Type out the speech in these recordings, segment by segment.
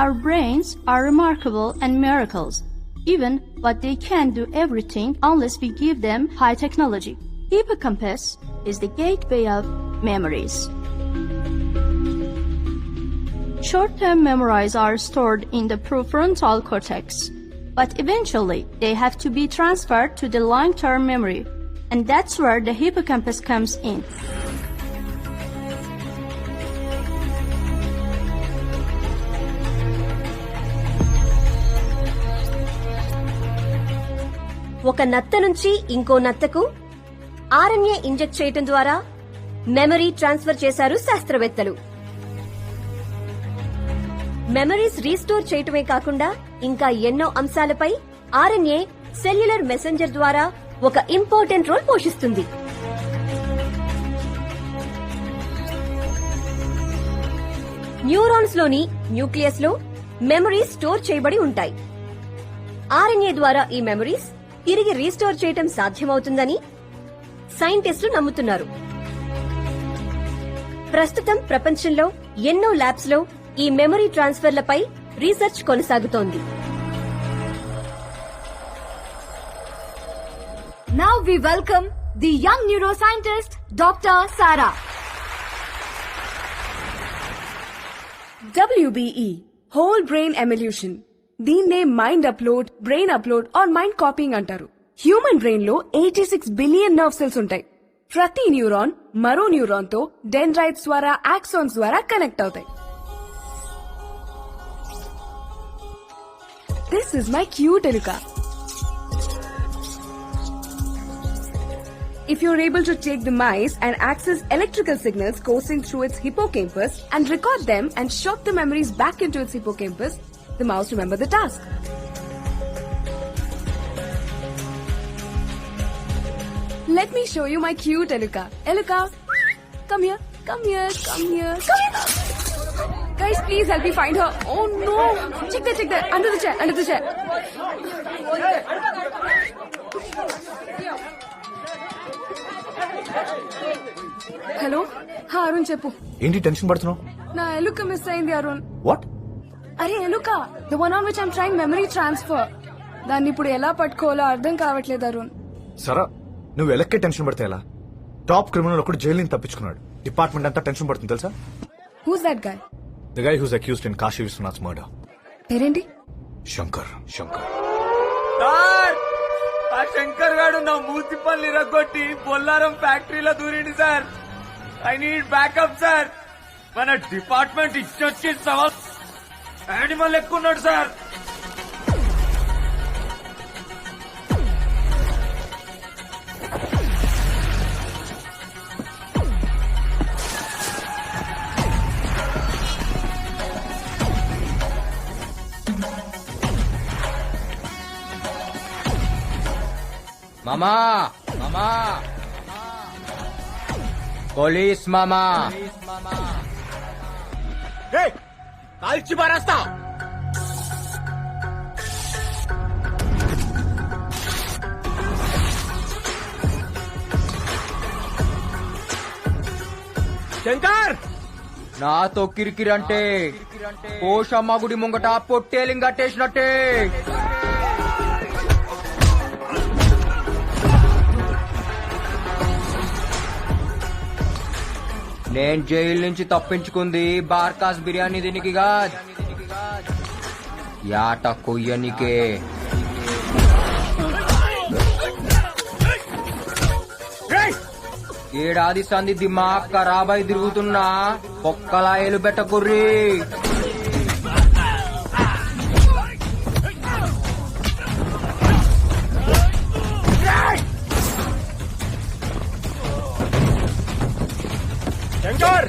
Our brains are remarkable and miracles, even but they can't do everything unless we give them high technology. Hippocampus is the gateway of memories. Short-term memories are stored in the prefrontal cortex, but eventually they have to be transferred to the long-term memory, and that's where the hippocampus comes in. ఒక నత్త నుంచి ఇంకో నత్తకు RNA inject చేయటం ద్వారా memory transfer చేశారు శాస్త్రవేత్తలు. Memories restore చేయటమే కాకుండా ఇంకా ఎన్నో అంశాలపై ఆర్ఎన్ఏ సెల్యులర్ మెసెంజర్ ద్వారా ఒక ఇంపార్టెంట్ రోల్ పోషిస్తుంది. న్యూరాన్స్ లోని న్యూక్లియస్ లో మెమరీస్ స్టోర్ చేయబడి ఉంటాయి. ఆర్ఎన్ఏ ద్వారా ఈ మెమరీస్ తిరిగి రీస్టోర్ చేయటం సాధ్యమవుతుందని సైంటిస్టులు నమ్ముతున్నారు. ప్రస్తుతం ప్రపంచంలో ఎన్నో ల్యాబ్స్ లో ఈ మెమరీ ట్రాన్స్ఫర్లపై రీసెర్చ్ కొనసాగుతోంది. Now we welcome the young neuroscientist, Dr. Sara. WBE, Whole Brain Evolution. దీన్నే mind upload, brain upload or mind copying అంటారు. హ్యూమన్ బ్రెయిన్ లో 86 బిలియన్ నర్వ్ సెల్స్ ఉంటాయి. ప్రతి న్యూరాన్ మరో న్యూరాన్ తో డెండ్రైట్స్ ద్వారా, ఆక్సాన్స్ ద్వారా కనెక్ట్ అవుతాయి. దిస్ ఇస్ మై క్యూట్ ఎలుక. If you're able to take the mice and access electrical signals coursing through its hippocampus and record them and shot the memories back into its hippocampus, the mouse remember the task. Let me show you my cute Eluka. Eluka, come here, come here, come here, come here. Guys, please help me find her. Oh no! Check that, under the chair, under the chair. Hello హా అరుణ్ చెప్పు. ఏంటి tension పడుతున్నావు? నా ఎలుక miss అయింది Arun. What? అరే ఎలుక, the one on which I'm trying memory transfer. దాన్ని ఇప్పుడు ఎలా పట్టుకోవాలో అర్థం కావట్లేదు అరుణ్. సరా, నువ్వు ఎలక్కే టెన్షన్ పడితే ఎలా? టాప్ క్రిమినల్ ఒకటి జైలు నుంచి తప్పించుకున్నాడు. డిపార్ట్మెంట్ అంతా టెన్షన్ పడుతుంది తెలుసా? Who's that guy? The guy who's accused in Kashi Vishwanath murder. పేరేంటి? శంకర్. శంకర్ ఆ శంకర్ గాడు నా మూతి పళ్ళు ఇరగొట్టి బొల్లారం ఫ్యాక్టరీలో దూరింది sir. I need backup sir. మన డిపార్ట్మెంట్ ఇచ్చొచ్చి సవాల్ యానిమల్ ఎక్కున్నాడు సార్. మామా, మామా, పోలీస్ మామా, కాల్చి పారేస్తా. శంకర్, నాతో కిరికిరంటే పోషమ్మ గుడి ముంగట పొట్టేలింగ్ కట్టేసినట్టే. నేను జైలు నుంచి తప్పించుకుంది బార్కాస్ బిర్యానీ దీనికి కాదు, యాట కొయ్యనికే. ఏడాది సంది దిమాగ్ ఖరాబై తిరుగుతున్నా ఒక్కలాయలు పెట్టకుర్రీ. శంకర్,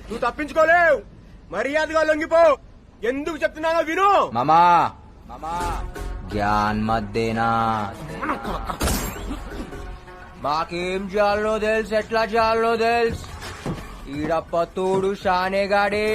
నువ్వు తప్పించుకోలేవు. మర్యాదగా లొంగిపో. ఎందుకు చెప్తున్నానో విను. మామా, మామా, జ్ఞాన్ మధ్యేనా మాకేం చేయాలో తెలుసు, ఎట్లా చేయాలో తెలుసు. ఈడప్ప తోడు షానేగాడే.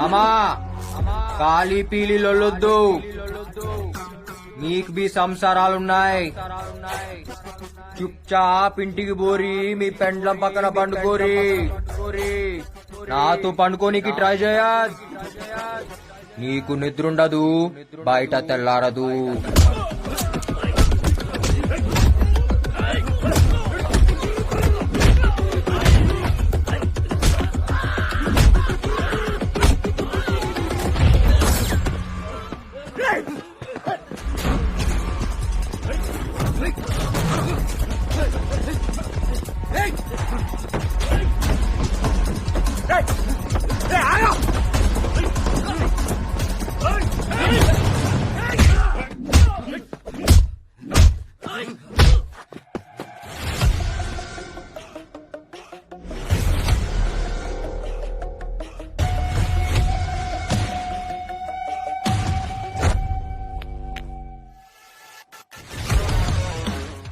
అమ్మా ఖాళీ పీలి లొల్లొద్దు, మీకు బి సంసారాలున్నాయి. చుప్చాప్ ఇంటికి పోరి, మీ పెండ్లం పక్కన పండుకోరి. నాతో పండుకోనికి ట్రై చేయ. నీకు నిద్రుండదు, బయట తెల్లారదు.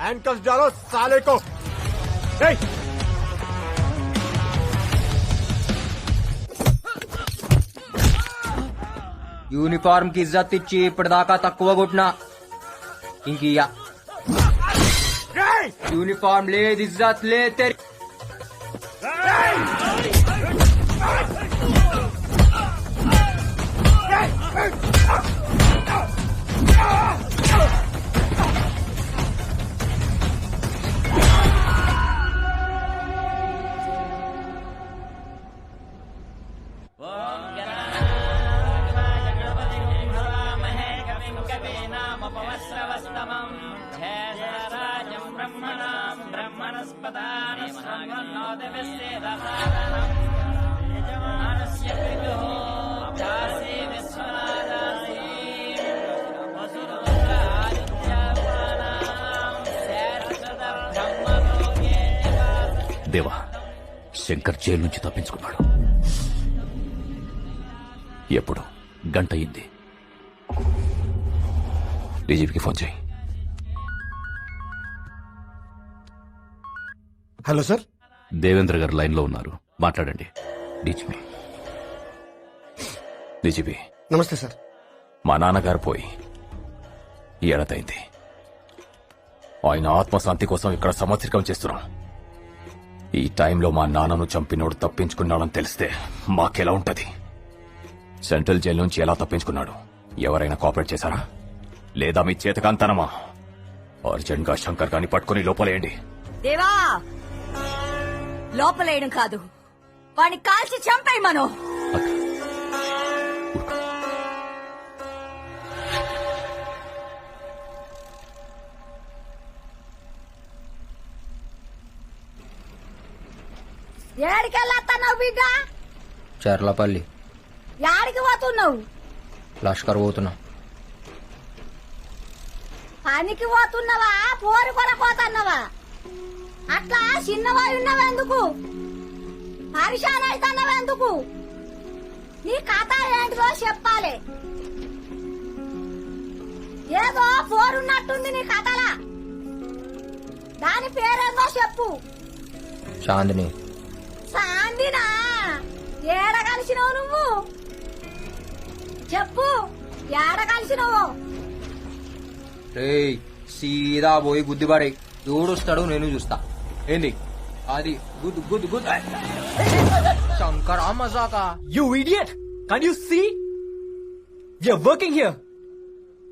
हैंडकफ डालो साले को. Hey! యూనిఫామ్ కి ఇజ్జత్ ఇచ్చి ఇప్పటిదాకా తక్కువ కొట్టినా ఇంకియా. యూనిఫామ్ లేదు, ఇజ్జత్ లేదు. దేవా, శంకర్ జైలు నుంచి తప్పించుకున్నాడు. ఎప్పుడు? గంట అయింది. డీజీపీకి ఫోన్ చేయి. హలో సార్, దేవేంద్ర గారు లైన్ లో ఉన్నారు, మాట్లాడండి. డీజీపీ. డీజీపీ, నమస్తే సార్. మా నాన్నగారు పోయి ఏడాదైంది. ఆయన ఆత్మశాంతి కోసం ఇక్కడ సంవత్సరికం చేస్తున్నాం. ఈ టైంలో మా నాన్నను చంపినోడు తప్పించుకున్నాడని తెలిస్తే మాకెలా ఉంటది? సెంట్రల్ జైలు నుంచి ఎలా తప్పించుకున్నాడు? ఎవరైనా కోఆపరేట్ చేశారా? లేదా మీ చేతకాంతనమా? అర్జెంట్ గా శంకర్ గాని పట్టుకుని లోపలేయండి. దేవా, లోపలేయడం కాదు, వాడిని కాల్చి చంపేయి మనం. ఏడికెళ్ళొస్తున్నావు బిడ్డ? చర్లపల్లి. యాడికి పోతున్నావు? లష్కర్ పోతున్నా. పనికి పోతున్నావా, పోరు కొనపోతున్నావా? అట్లా చిన్నవాయి ఉన్నావెందుకు? పరిశాన్ అవుతున్నావెందుకు? నీ కథ ఏంటిదో చెప్పాలి. ఏదో పోరున్నట్టుంది నీ కథలా. దాని పేరేందో చెప్పు. చాందిని. సాందినా? ఏడ కలిసినావు నువ్వు? చెప్పు, ఏడ కలిసినావు? రేయ్, సీదా పోయి గుద్దిబాడే. ఎవడొస్తాడు నేను చూస్తా. ఏంది అది? గుద్దు గుద్దు గుద్దు. శంకరా మజాకా. You idiot! Can't you see? You're working here.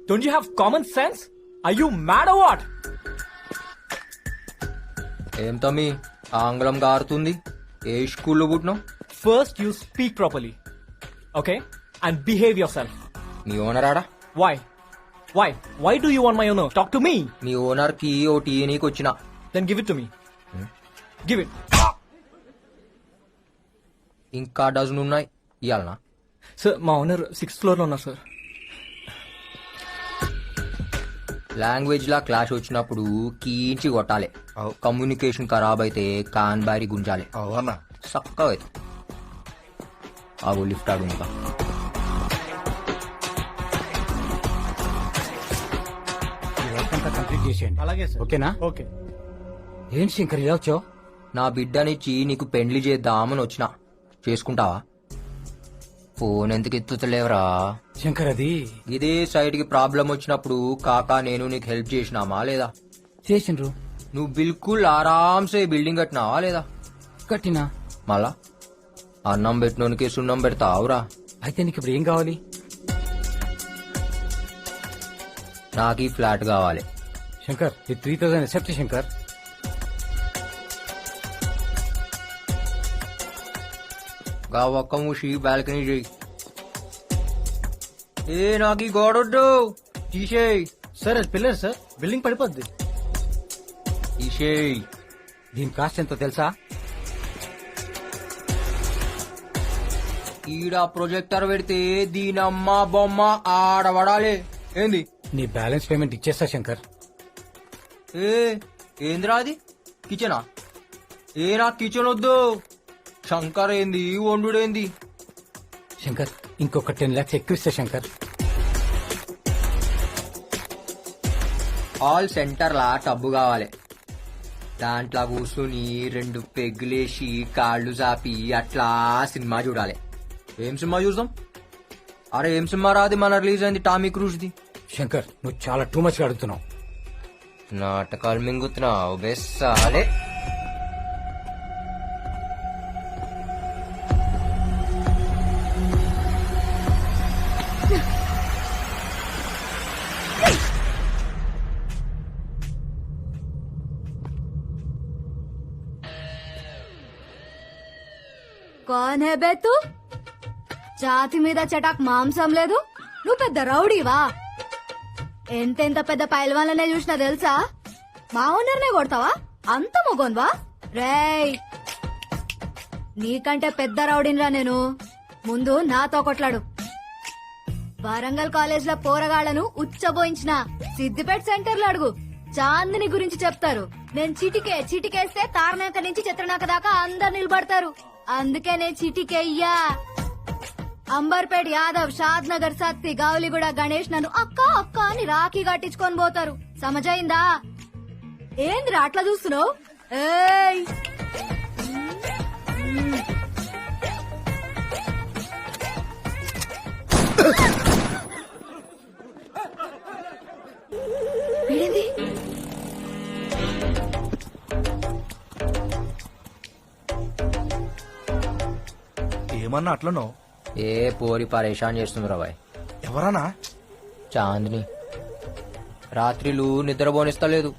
Don't you have common sense? Are you mad or what? ఏం తమ్మి ఆంగ్లం గారుతుంది? ఏ స్కూల్లో పుట్టినావు? First, you speak properly. Okay? And behave yourself. Me owner ఆడా? Why? Why? Why do you want my owner? Talk to me. Me owner కి O T నీకు వచ్చిన. Then give it to me. Give it. ఇంకా dozen ఉన్నాయి ఇయ్యాలనా? Sir, మా owner 6th floor లో ఉన్నారు sir. Language లా clash వచ్చినప్పుడు కీంచి కొట్టాలి. కమ్యూనికేషన్ ఖరాబ్ అయితే కాన్ బారి గుంజాలి. అవునా? చక్కగా అయితే ఆగు, లిఫ్ట్ ఆడు. ఇంకా కంప్లీట్ చేసేయండి. అలాగే సార్. ఓకేనా? ఓకే. ఏంటి శంకర్ ఇలా వచ్చావు? నా బిడ్డనిచ్చి నీకు పెండ్లి చేద్దామని వచ్చిన. చేసుకుంటావా? ఫోన్ ఎందుకు ఎత్తుతలేవరా? శంకర్ అది ఇదే సైడ్ కి ప్రాబ్లం వచ్చినప్పుడు కాకా నేను నీకు హెల్ప్ చేసినామా లేదా? చేసిండ్రు. నువ్వు బిల్కుల్ ఆరాంసే బిల్డింగ్ కట్టినావా లేదా? కట్టినా. మళ్ళా అన్నం పెట్టినోనికి సున్నం పెడతావురా? అయితే నీకు ఇప్పుడు ఏం కావాలి? నాకు ఈ ఫ్లాట్ కావాలి. శంకర్ ఈ 3000 ఎక్సెప్ట్ శంకర్. గా ఒక్క మూసి బాల్కనీ చేయి. ఏ నాకు ఈ గోడొద్దు, తీసేయ్. సార్ అది పిల్లర్ సార్, బిల్డింగ్ పడిపోద్ది. తీసేయ్. దీని కాస్ట్ ఎంతో తెలుసా? ఈడ ప్రొజెక్టర్ పెడితే దీనమ్మ బొమ్మ ఆడబడాలి. ఏంది? నీ బ్యాలెన్స్ పేమెంట్ ఇచ్చేస్తా శంకర్. ఏ ఏంద్రా అది? కిచెనా? ఏ నాకు కిచెన్ వద్దు. శంకర్ ఏంది, వండుడేంది? శంకర్ ఇంకొక 10 lakhs ఎక్కువ ఇస్తా శంకర్. హాల్ సెంటర్ లా టబ్బు కావాలి. దాంట్లో కూర్చుని 2 పెగ్గులేసి కాళ్ళు చాపి అట్లా సినిమా చూడాలి. ఏం సినిమా చూద్దాం? అరే ఏం సినిమా రాది మన రిలీజ్ అయింది టామీ క్రూజ్ ది. శంకర్ నువ్వు చాలా టూ మచ్ అడుగుతున్నావు. నాటకాలు మింగుతున్నావు బెస్సాలే. కౌన్ హే బే తూ? జాతి మీద చటాక్ మాంసం లేదు, నువ్వు పెద్ద రౌడీవా? ఎంతెంత పెద్ద పైల్వాన్లనే చూసినా తెలుసా? మా ఓనర్నే కొడతావా? అంత మొగోన్వా? రేయ్ నీకంటే పెద్ద రౌడీనిరా నేను. ముందు నాతో కొట్లాడు. వరంగల్ కాలేజ్ లో పోరగాళ్లను ఉచ్చబోయించిన సిద్దిపేట సెంటర్ లో అడుగు, చాందిని గురించి చెప్తారు. నేను చిటికేస్తే తారనాక నుంచి చిత్రనాక దాకా అందరు నిలబడతారు. అందుకే నేను చిటికెయ్యా. అంబర్పేట్ యాదవ్, షాద్ నగర్ సత్తి, గౌలిగూడ గణేష్ నన్ను అక్క అక్క అని రాఖీ కట్టించుకొని పోతారు. సమజైందా? ఏందిరా అట్లా చూస్తున్నావు? ఏయ్ వీడేంది? ఏమన్నా అట్లనో? ఏ పోరి పరేషాన్ చేస్తుంది రాబాయ్. ఎవరన్నా? చాందిని రాత్రిలు నిద్రపోనిస్తలేదు.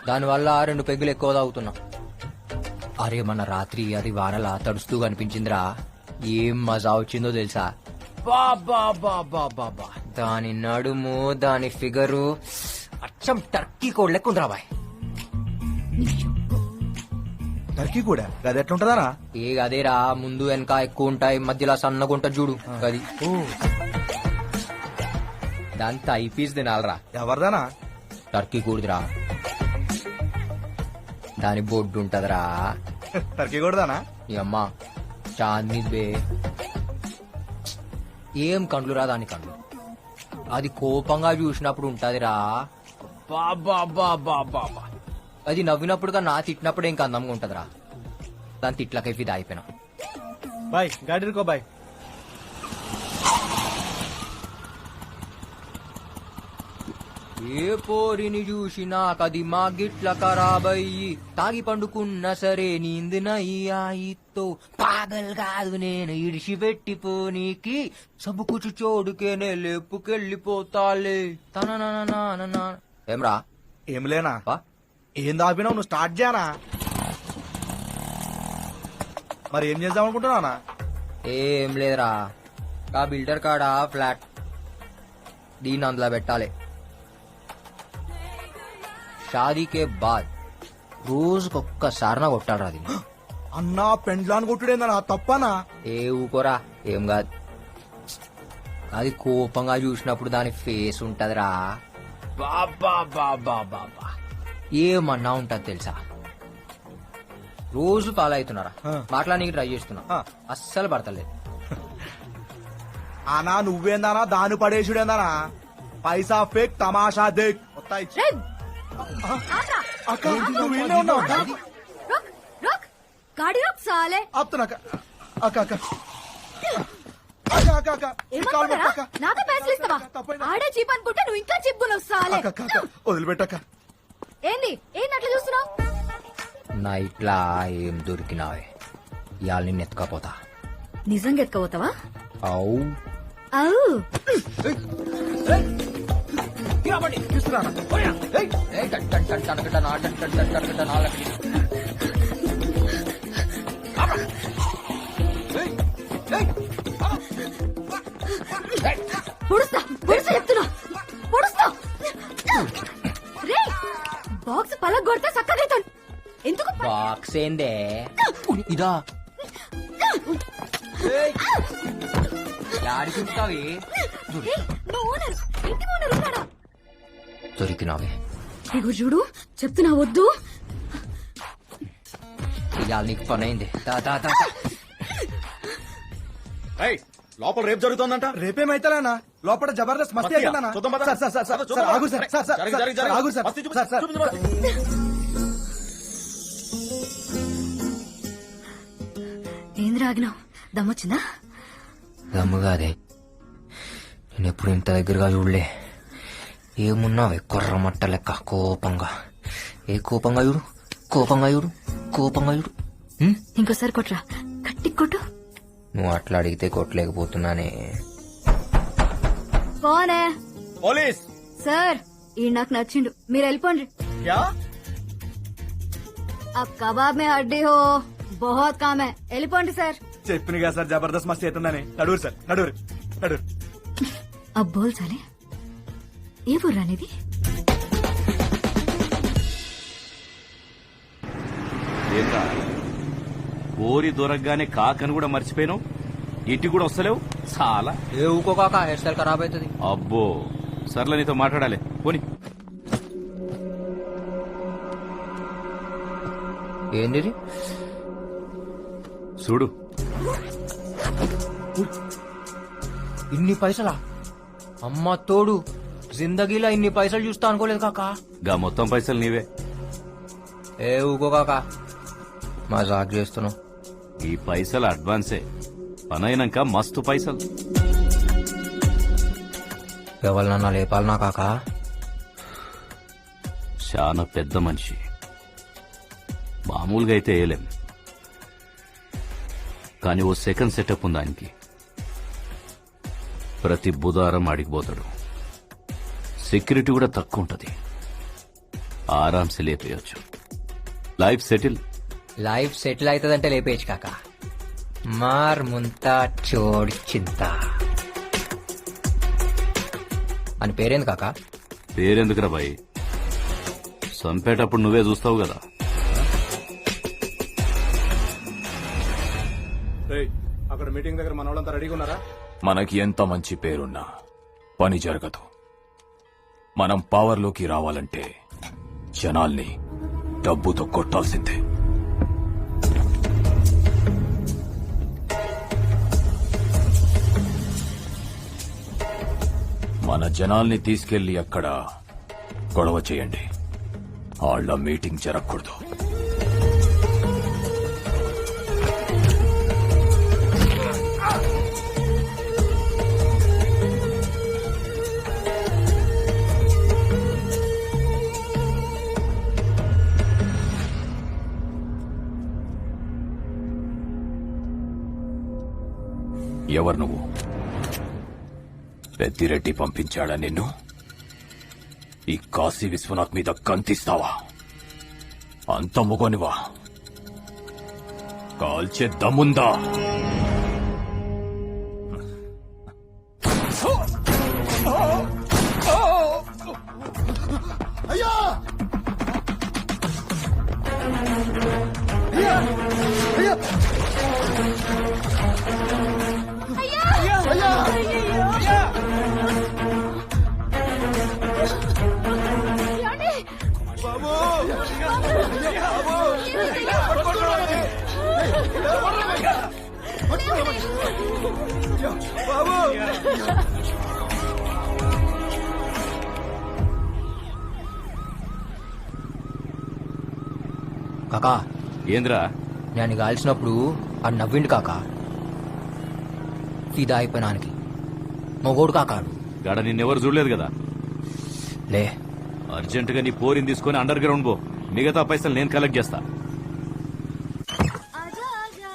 దానివల్ల 2 పెగ్గులు ఎక్కువ తాగుతున్నా. అరే మన రాత్రి అది వానలా తడుస్తూ కనిపించిందిరా. ఏం మజా వచ్చిందో తెలుసా? బాబా బాబా బాబా, దాని నడుము, దాని ఫిగరు అచ్చం టర్కీ కోడ్ లెక్క ఉంది రాబాయ్. టర్కీ కూడా అది ఎట్లుంటదానా? ఏ అదేరా, ముందు వెనక ఎక్కువ ఉంటాయి, మధ్యలో సన్నగా ఉంటుంది చూడు అది. దాంతో ఐపీస్ తినాలరా. ఎవరిదానా? టర్కీ కూడదురా, దాని బొడ్డు ఉంటదిరా. టర్కీ కూడదానా? ఈ అమ్మ చాందిని బే. ఏం కండ్లు రా దాని కండ్లు. అది కోపంగా చూసినప్పుడు ఉంటదిరా. బాబా బాబా బాబా, అది నవ్వినప్పుడు నా తిట్టినప్పుడు ఇంకా అందంగా ఉంటదిరా. దాని తిట్లకై ఫిదా అయిపోయినా. బాయ్ గాడి రుకో బాయ్. ఏ పోరిని చూసినా కది మా గిట్ల ఖరాబయ్యి, తాగి పండుకున్నా సరే నీందినయ్యాయితో. పాగల్ కాదు నేను ఇడిచిపెట్టిపోనీకి, సబుకుచు చోడుకేనే లేపుకెళ్ళిపోతాలే. తన ఏమ్రా? ఏం లేనా? ఏం దాపినావు? నువ్వు స్టార్ట్ చేయనా? మరి ఏం చేద్దాం అనుకుంటున్నానా? ఏం లేదురా, ఆ బిల్డర్ కాడ ఫ్లాట్ దీన్ని అందులో పెట్టాలి. షాదీకే బాద్ రోజుకొక్కసారి కొట్టాడు అది. అన్నా పెండ్లాన్ని కొట్టుడేందనా? తప్పనా? ఏ ఊకోరా, ఏం కాదు. అది కోపంగా చూసినప్పుడు దాని ఫేస్ ఉంటదిరా. బాబా బాబా బాబా, ఏమన్నా ఉంటది తెలుసా? రోజు ఫాలో అవుతున్నారా, మాట్లాడానికి ట్రై చేస్తున్నా, అస్సలు పడతలేదు. అనా నువ్వేందానా? దాని పడేసుడేందానా? పైసా ఫేక్, తమాషా దేక్. అక్క నువ్వు ఈయనే ఉన్నావు అక్క? रुक रुक गाड़ी रुक साले. ఆపుతున్నా అక్క. అక్క అక్క అక్క ఏమనుకున్నారా? నాకే పైసలు ఇస్తావా? ఆడే చీప్ అనుకుంటే నువ్వు ఇంకా చిప్పులు వస్తాలే. వదిలిపెట్టాక ఏంది ఏంది అట్లా చూస్తున్నావు? నైట్లా ఏం దొరికినావే ఇవాళ నిన్ను ఎత్తుకపోతా. నిజంగా ఎత్తుకోపోతావా? అవు అవు పొడుస్తా పొడుస్తా చెప్తున్నా పొడుస్తా. రే బాక్స్ పలగ కొడితే చక్కదైతాను. ఎందుకు బాక్స్ ఏందే ఇదా ఆడికిస్తావి మా ఓనర్ ఇంటి ఓనర్ ఉన్నాడా? దొరికినావే ఇగో చూడు చెప్తున్నా వద్దు. ఇవాళ నీకు పని అయింది. దా, దా, దా. లోపల రేపు జరుగుతుందంట. రేపేమైతేనా లోపల జబర్దస్త్ మస్తీ అవుతుందన్నా. ఏంద్ర ఆగినావు? దమ్మొచ్చిందా? దమ్ముగాదే నేను ఎప్పుడు ఇంత దగ్గరగా చూడలే. ఏమున్నావే కొర్రమట్ట లెక్క కోపంగా. ఏ కోపంగా చూడు కోపంగా చూడు కోపంగా చూడు. ఇంకోసారి కొట్రా, గట్టి కొట్టు. నువ్వు అట్లా అడిగితే కొట్టలేకపోతున్నానే. కోనే పోలీస్ సార్ ఈ నాకు నచ్చిండు, మీరు వెళ్ళిపోండి. అబ్ కబాబ్ మే హడ్డీ హో బహుత్ కామ్ హై, వెళ్ళిపోండి సార్. చెప్పిన కదా సార్ జబర్దస్త్ మస్తీ అవుతుందని. నడువురు సార్ నడువురు నడువురు. అబ్ బోల్ సాలే ఏ బుర్రానిది? ఓరి దొరకగానే కాకని కూడా మర్చిపోయాను. ఇంటికి కూడా వస్తలేవు చాలా. ఏ ఊకో కాక హెయిర్ స్టైల్ ఖరాబ్ అవుతుంది. అబ్బో సర్లే నీతో మాట్లాడాలి పోని. ఏంది చూడు ఇన్ని పైసలా? అమ్మ తోడు జిందగీలో ఇన్ని పైసలు చూస్తా అనుకోలేదు కాకా. గా మొత్తం పైసలు నీవే. ఏ ఊకో కాక మజాక్ చేస్తున్నావు. ఈ పైసలు అడ్వాన్సే, పనైనాక మస్తు పైసలు. ఎవరినన్నా లేపాలనా కాకా? చాలా పెద్ద మనిషి, మామూలుగా అయితే వేయలేం. కానీ ఓ సెకండ్ సెటప్ ఉంది ఆయనకి. ప్రతి బుధవారం ఆడికిపోతాడు. సెక్యూరిటీ కూడా తక్కువ ఉంటది, ఆరాంసే లేపేయచ్చు. Life settle. లైఫ్ సెటిల్ అవుతుందంటే లేపేయచ్చు కాక. మార్ ముంతా చోడి చింత అని పేరేంది కాక? పేరెందుకురా బాయ్, చంపేటప్పుడు నువ్వే చూస్తావు కదా. అక్కడ మీటింగ్ దగ్గర మన వాళ్ళంతా రెడీగా ఉన్నారా? మనకి ఎంత మంచి పేరున్నా పని జరగదు. మనం పవర్లోకి రావాలంటే జనాల్ని డబ్బుతో కొట్టాల్సిందే. మన జనాల్ని తీసుకెళ్లి అక్కడ గొడవ చేయండి. వాళ్ళ మీటింగ్ జరగకూడదు. ఎవరు నువ్వు? పెద్దిరెడ్డి పంపించాడా నిన్ను? ఈ కాశీ విశ్వనాథ్ మీద కంతిస్తావా? అంత మొగనివా? కాల్చే దమ్ముందా? కాకా ఏంద్రా? నేను కాల్చినప్పుడు ఆ నవ్విండు కాకా. ఫిదా అయిపోయినానికి మొగోడు కాకాడు గాడ నిన్నెవరు చూడలేదు కదా. లే అర్జెంటుగా నీ పోరిని తీసుకొని అండర్ గ్రౌండ్ పో. మిగతా పైసలు నేను కలెక్ట్ చేస్తా. आजा आजा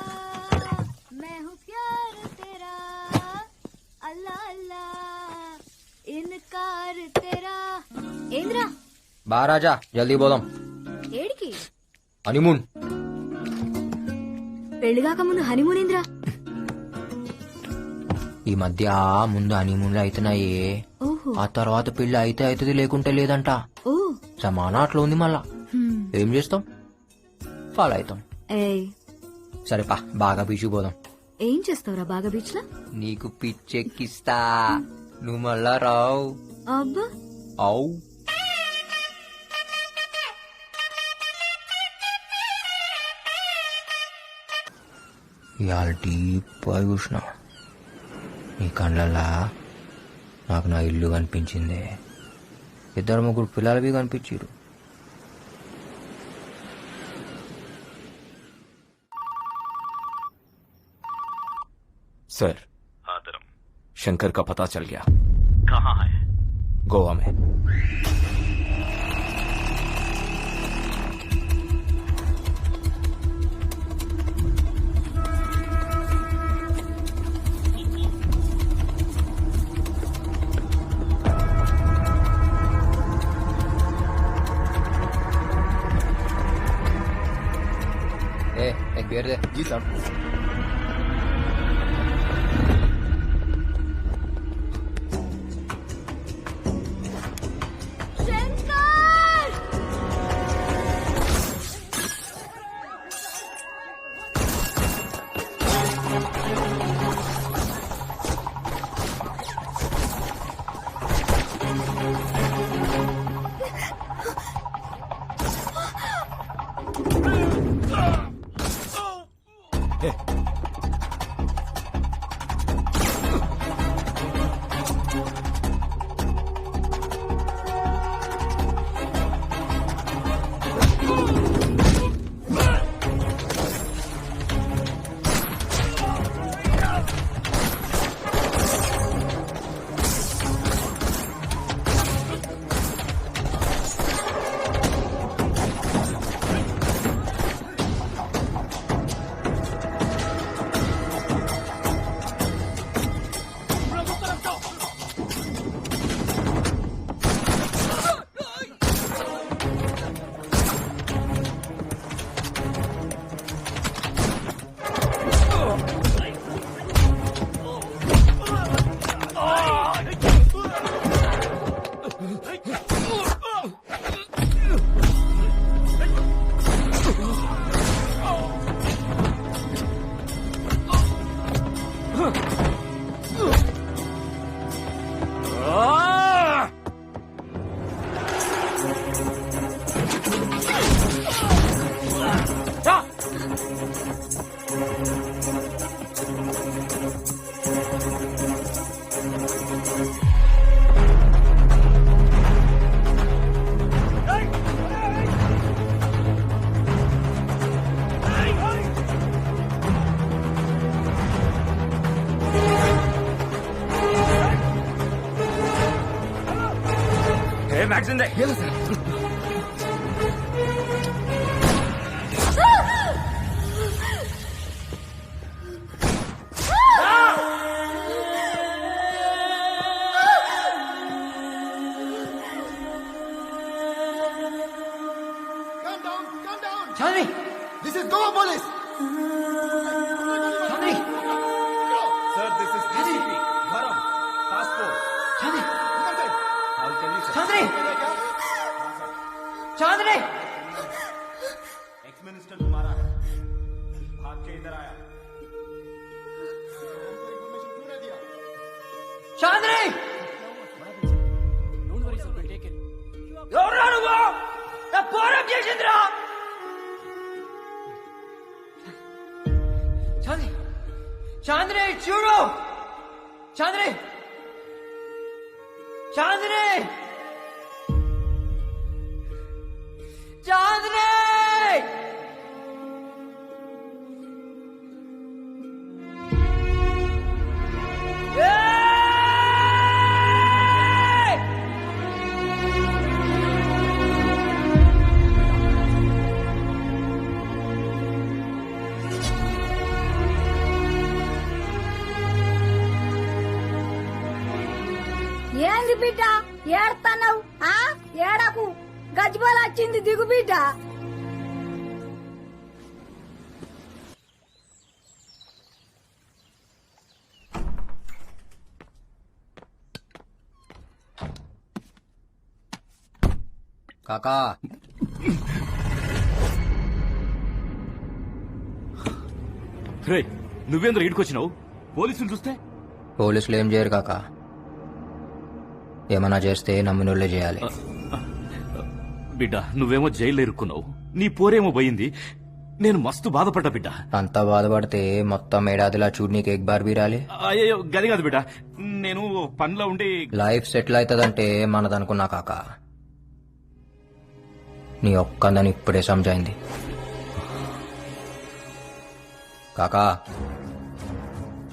मैं हूँ प्यार तेरा अल्लाह अल्लाह इनकार तेरा ఏంద్రా బా రాజా జల్దీ పోదాం. ఏడికి హనీమూన్. పెళ్లిగాక ముందు హనీమూన్ ఏంద్రా? ఈ మధ్య ముందు హనీమూన్లు అవుతున్నాయి, ఓహో ఆ తర్వాత పెళ్లి అయితే అవుతుంది లేకుంటే లేదంట. ఓ సమానా అట్లా ఉంది. మళ్ళా ఏం చేస్తాం, ఫాలో అవుతాం. ఏయ్ సరే పా బాగా బీచ్ పోదాం. ఏం చేస్తావురా బాగా బీచ్ లో? నీకు పిచ్చెక్కిస్తా, నువ్వు మళ్ళా రావు. అబ్బా అవు ఇవాళ డీప్గా చూసిన నీ కళ్ళల్లా నాకు నా ఇల్లు కనిపించింది, 2-3 పిల్లలవి కనిపించారు. सर ఆదరం. शंकर का पता चल गया. కహా హై? गोवा में. एक बियर दे. जी सर. వ్యాక్సిన్ దే. Chandri, this is Goa police. Chandri, sir this is DCP వరం passport. Chandri, I'll tell you, sir. Chandri, Chandri. Ex minister तुम्हारा है, भाग के इधर आया. చాంద్రి, ఎవరురా నువ్వు? నా పోరం చేసిందిరా. చాంద్రి, చాంద్రి చూడు. చాంద్రి, చాంద్రి, చాంద్రి. ఏంది బిడ్డ ఏడతావు? ఏడకు, గజ్జిబోలు వచ్చింది, దిగు బిడ్డ. కాకా రే నువ్వేంద్ర ఈడుకొచ్చినావు? పోలీసులు చూస్తే పోలీసులు ఏం చేయరు కాకా, ఏమన్నా చేస్తే నమ్మినోళ్ళే చేయాలి. బిడ్డ నువ్వేమో జైల్లో ఇరుక్కున్నావు, నీ పోరేమో పోయింది. నేను మస్తు బాధపడ్డా బిడ్డ. అంతా బాధపడితే మొత్తం ఏడాదిలా చూడు నీకు ఎగ్ బార్ బీరాలి. అయ్యో గది కాదు బిడ్డ, నేను పనిలో ఉండి. లైఫ్ సెటిల్ అవుతుందంటే మనదనుకున్నా కాకా, నీ ఒక్కందని ఇప్పుడే సమజైంది. కాకా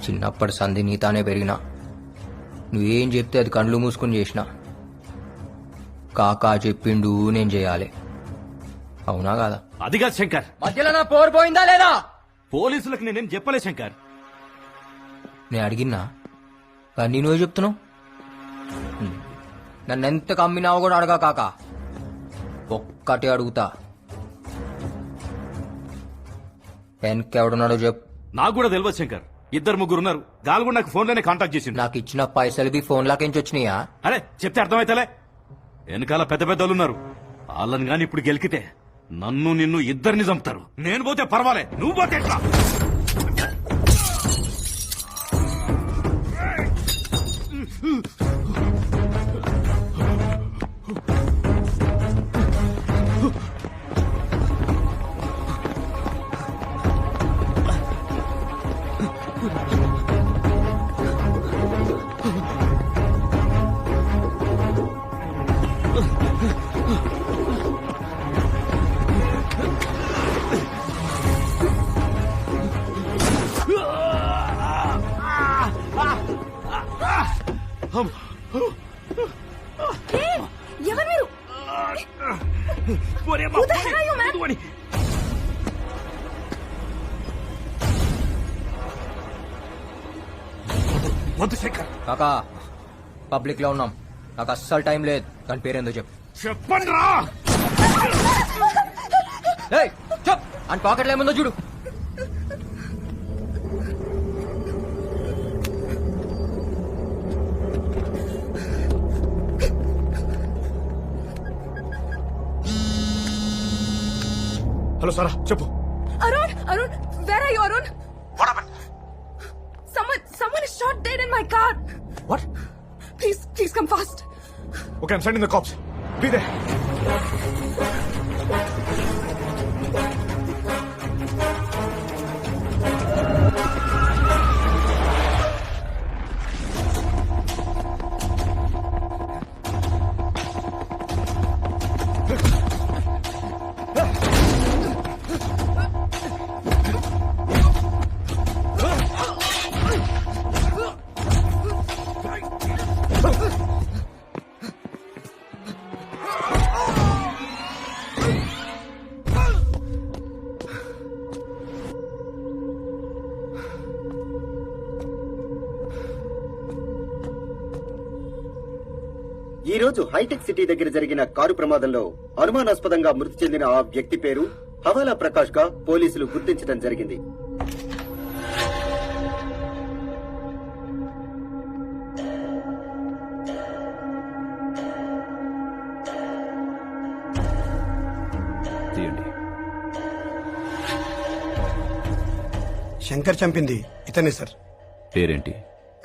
చిన్నప్పటి సంధి నీతానే పెరిగినా, నువ్వేం చెప్తే అది కండ్లు మూసుకుని చేసిన. కాకా చెప్పిండు నేను చేయాలి, అవునా కాదా? అది కాదు శంకర్, మధ్యలో నా పోరు పోయిందా లేదా? పోలీసులకు నేనేం చెప్పలే శంకర్. నేను అడిగినా కానీ నువ్వే చెప్తున్నావు. నన్ను ఎంత కమ్మినావు కూడా అడగా కాకా, ఒక్కటే అడుగుతా, వెనకెవడున్నాడో చెప్పు. నాకు కూడా తెలియదు శంకర్, 2-3 ఉన్నారు. గాలు కూడా నాకు ఫోన్లోనే కాంటాక్ట్ చేసిండు. నాకు ఇచ్చిన పైసలు ఫోన్ లాకెంచి వచ్చినాయా? అరే చెప్తే అర్థమైతలే, వెనకాల పెద్ద పెద్దలు ఉన్నారు. వాళ్ళని గాని ఇప్పుడు గెలికితే నన్ను నిన్ను ఇద్దరిని చంపుతారు. నేను పోతే పర్వాలే, నువ్వు పోతే ఎట్లా? ఎవరు మీరు? పోరేమ్మా, Who the hell are you, man? పోనీ. వద్దు శంకర్, కాకా పబ్లిక్ లో ఉన్నాం, నాకు అస్సలు టైం లేదు. దాని పేరేందో చెప్పు. చెప్పండి రా. ఏయ్, చెప్ అని పాకెట్లో ఏముందో చూడు. హలో సారా చెప్పు. Arun, where are you, Arun? What happened? Someone is shot dead in my car. What? Please come fast. Okay, I'm sending the cops. Be there. ఈ రోజు హైటెక్ సిటీ దగ్గర జరిగిన కారు ప్రమాదంలో అనుమానాస్పదంగా మృతి చెందిన ఆ వ్యక్తి పేరు హవాలా ప్రకాష్ గా పోలీసులు గుర్తించడం జరిగింది. శంకర్ చంపింది ఇతనే సార్. పేరేంటి?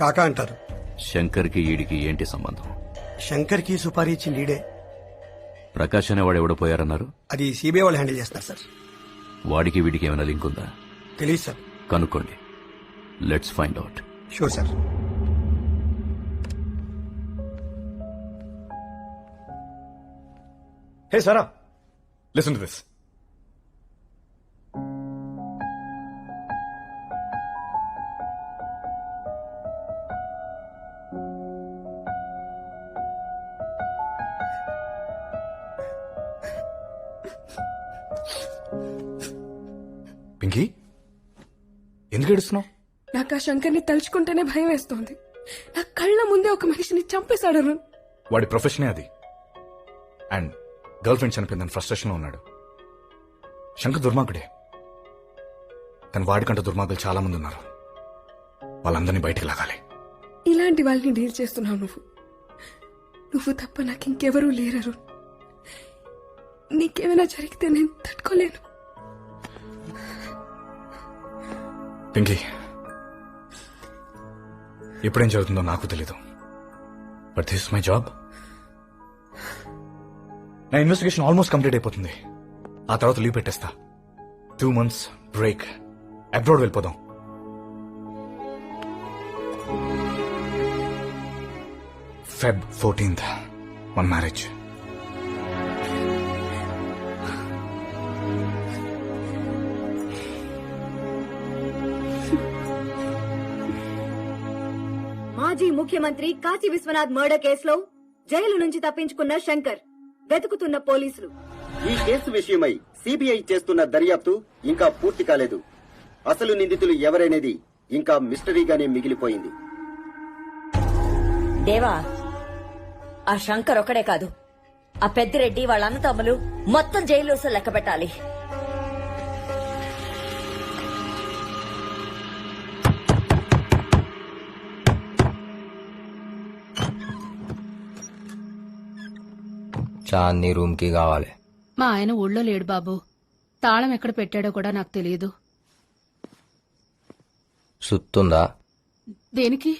కాకా అంటారు. శంకర్కి ఈడికి ఏంటి సంబంధం? శంకర్ కి సుపారీ ఇచ్చింది ఈడే. ప్రకాష్ అనేవాడు ఎవడపోయారన్నారు? అది సిబిఐ వాళ్ళు హ్యాండిల్ చేస్తారు సార్. వాడికి వీడికి ఏమైనా లింక్ ఉందా? తెలియదు సార్. కనుక్కోండి. Let's find out. Sure sir. Hey Sarah, listen to this. Pinky, ఎందుకు ఏడుస్తున్నావు? నాకు ఆ శంకర్ని తలుచుకుంటేనే భయం వేస్తోంది. నా కళ్ళ ముందే ఒక మనిషిని చంపేశాడు అరుణ్. వాడి ప్రొఫెషనే అది. అండ్ గర్ల్ ఫ్రెండ్ చనిపోయిందని ఫ్రస్ట్రేషన్ లో ఉన్నాడు. శంకర్ దుర్మార్గుడే, కానీ వాడికంటే దుర్మార్గులు చాలా మంది ఉన్నారు. వాళ్ళందరినీ బయటికి లాగాలి. ఇలాంటి వాళ్ళని డీల్ చేస్తున్నావు నువ్వు తప్ప నాకు ఇంకెవరూ లేరు అరుణ్. నీకేమైనా జరిగితే నేను తట్టుకోలేను. పింకీ, ఎప్పుడేం జరుగుతుందో నాకు తెలీదు, but this is my job. నా ఇన్వెస్టిగేషన్ ఆల్మోస్ట్ కంప్లీట్ అయిపోతుంది. ఆ తర్వాత లీవ్ పెట్టేస్తా. 2 months బ్రేక్, అబ్రాడ్ వెళ్ళిపోదాం. Feb 14th మన మ్యారేజ్. మాజీ ముఖ్యమంత్రి కాశీ విశ్వనాథ్ మర్డర్ కేసులో జైలు నుంచి తప్పించుకున్న శంకర్ వెతుకుతున్న పోలీసులు. ఈ కేసు విషయమై సిబిఐ చేస్తున్న దర్యాప్తు ఇంకా పూర్తి కాలేదు. అసలు నిందితులు ఎవరనేది ఇంకా మిస్టరీగానే మిగిలిపోయింది. దేవా, ఆ శంకర్ ఒక్కడే కాదు, ఆ పెద్దిరెడ్డి వాళ్ళ అన్నతమ్ములు మొత్తం జైలు లెక్క పెట్టాలి. చాందీ రూమ్ కి కావాలి. మా ఆయన ఊళ్ళో లేడు బాబు. తాళం ఎక్కడ పెట్టాడో కూడా నాకు తెలియదు. సుత్తుందా? దేనికి?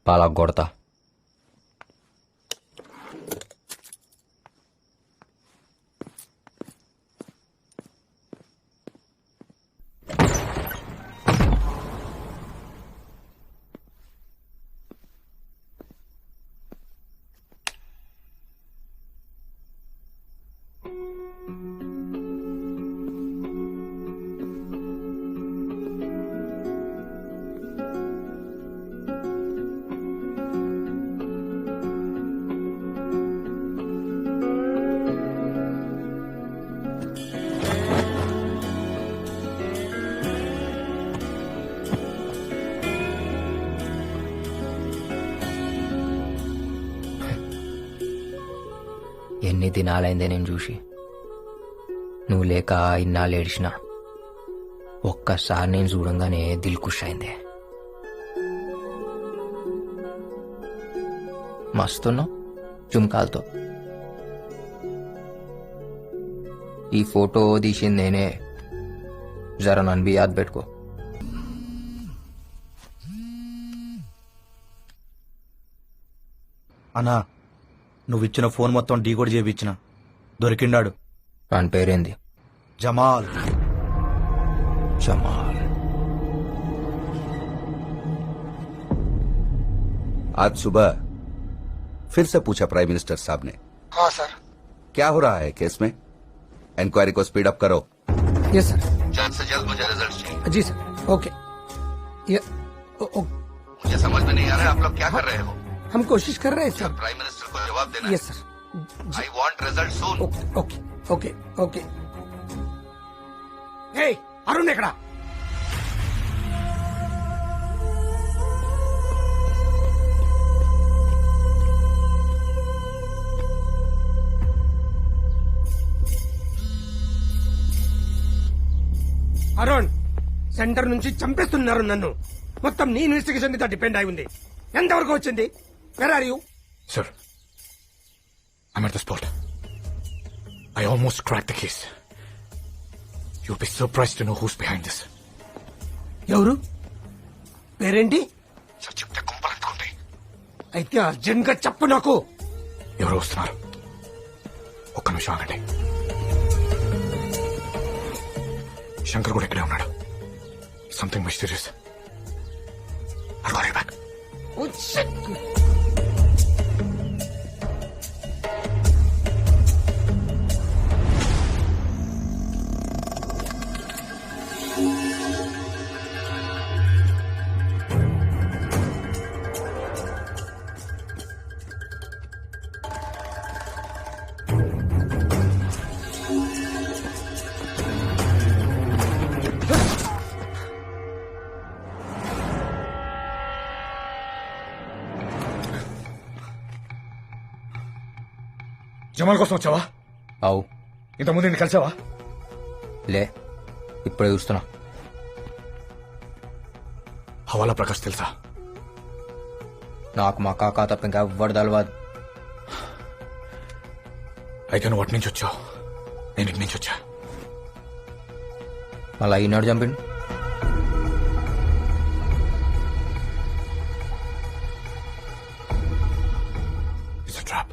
పలగొడతా. ఎన్ని దినాలైందే నేను చూసి. నువ్వు లేక ఇన్నాళ్ళు ఏడిచిన. ఒక్కసారి నేను చూడంగానే దిల్ ఖుష్ అయిందే. మస్తున్నావు జుమ్కాలతో. ఈ ఫోటో తీసింది నేనే. జర నన్ను బి యాద్ పెట్టుకో. అన్నా, నువ్విచ్చిన ఫోన్ మొత్తం డీకోడ్ చేయించిన. దొరికిండాడు. వాని పేరేంది? జమాల్. జమాల్. आज सुबह फिर से पूछा प्राइम मिनिस्टर साहब ने। हाँ सर। क्या हो रहा है केस में? इंक्वायरी को स्पीड अप करो। Yes sir. जल्द से जल्द मुझे रिजल्ट चाहिए। जी सर। ओके। मुझे समझ में नहीं आ रहा है आप लोग क्या कर रहे हो? हम कोशिश कर रहे हैं सर। प्राइम मिनिस्टर को जवाब देना। Yes sir. I want result soon. Okay okay okay. Hey Arun ఎక్కడా? అరుణ్, సెంటర్ నుంచి చంపేస్తున్నారు నన్ను. మొత్తం నీ ఇన్వెస్టిగేషన్ మీద డిపెండ్ అయి ఉంది. ఎంతవరకు వచ్చింది? Where are you? Sir, I'm at the spot. I almost cracked the case. You'll be surprised to know who's behind this. ఎవరు? పేరేంటి? సార్ చెప్తే కుంపలంటుకుంటాయి. అయితే అర్జెంట్ గా చెప్పు నాకు. ఎవరు వస్తున్నారు? ఒక్క నిమిషం ఆగండి. శంకర్ కూడా ఇక్కడే ఉన్నాడు. Something mysterious. I'll call you back. Oh, shit. Jamal కోసం వచ్చావా? అవు. ఇంతకుముందు నేను కలిసావా? లే, ఇప్పుడే చూస్తున్నా. హవాలా ప్రకాష్ తెలుసా? నాకు మా కాకా తప్ప ఇంకా ఎవ్వడు తెలవదు. అయితే నువ్వు అటు నుంచి వచ్చావు, నేను ఇటు నుంచి వచ్చా. మళ్ళా ఈనాడు చంపిండు. It's a trap.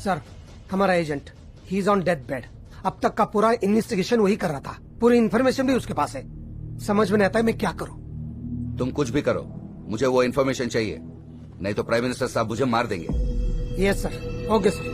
सर, हमारा agent he is on death bed. अब तक का पूरा इन्वेस्टिगेशन वही कर रहा था. पूरी इन्फॉर्मेशन भी उसके पास है. समझ में नहीं आता है मैं क्या करूं. तुम कुछ भी करो, मुझे वो इन्फॉर्मेशन चाहिए, नहीं तो प्राइम मिनिस्टर साहब मुझे मार देंगे. Yes sir. Okay sir.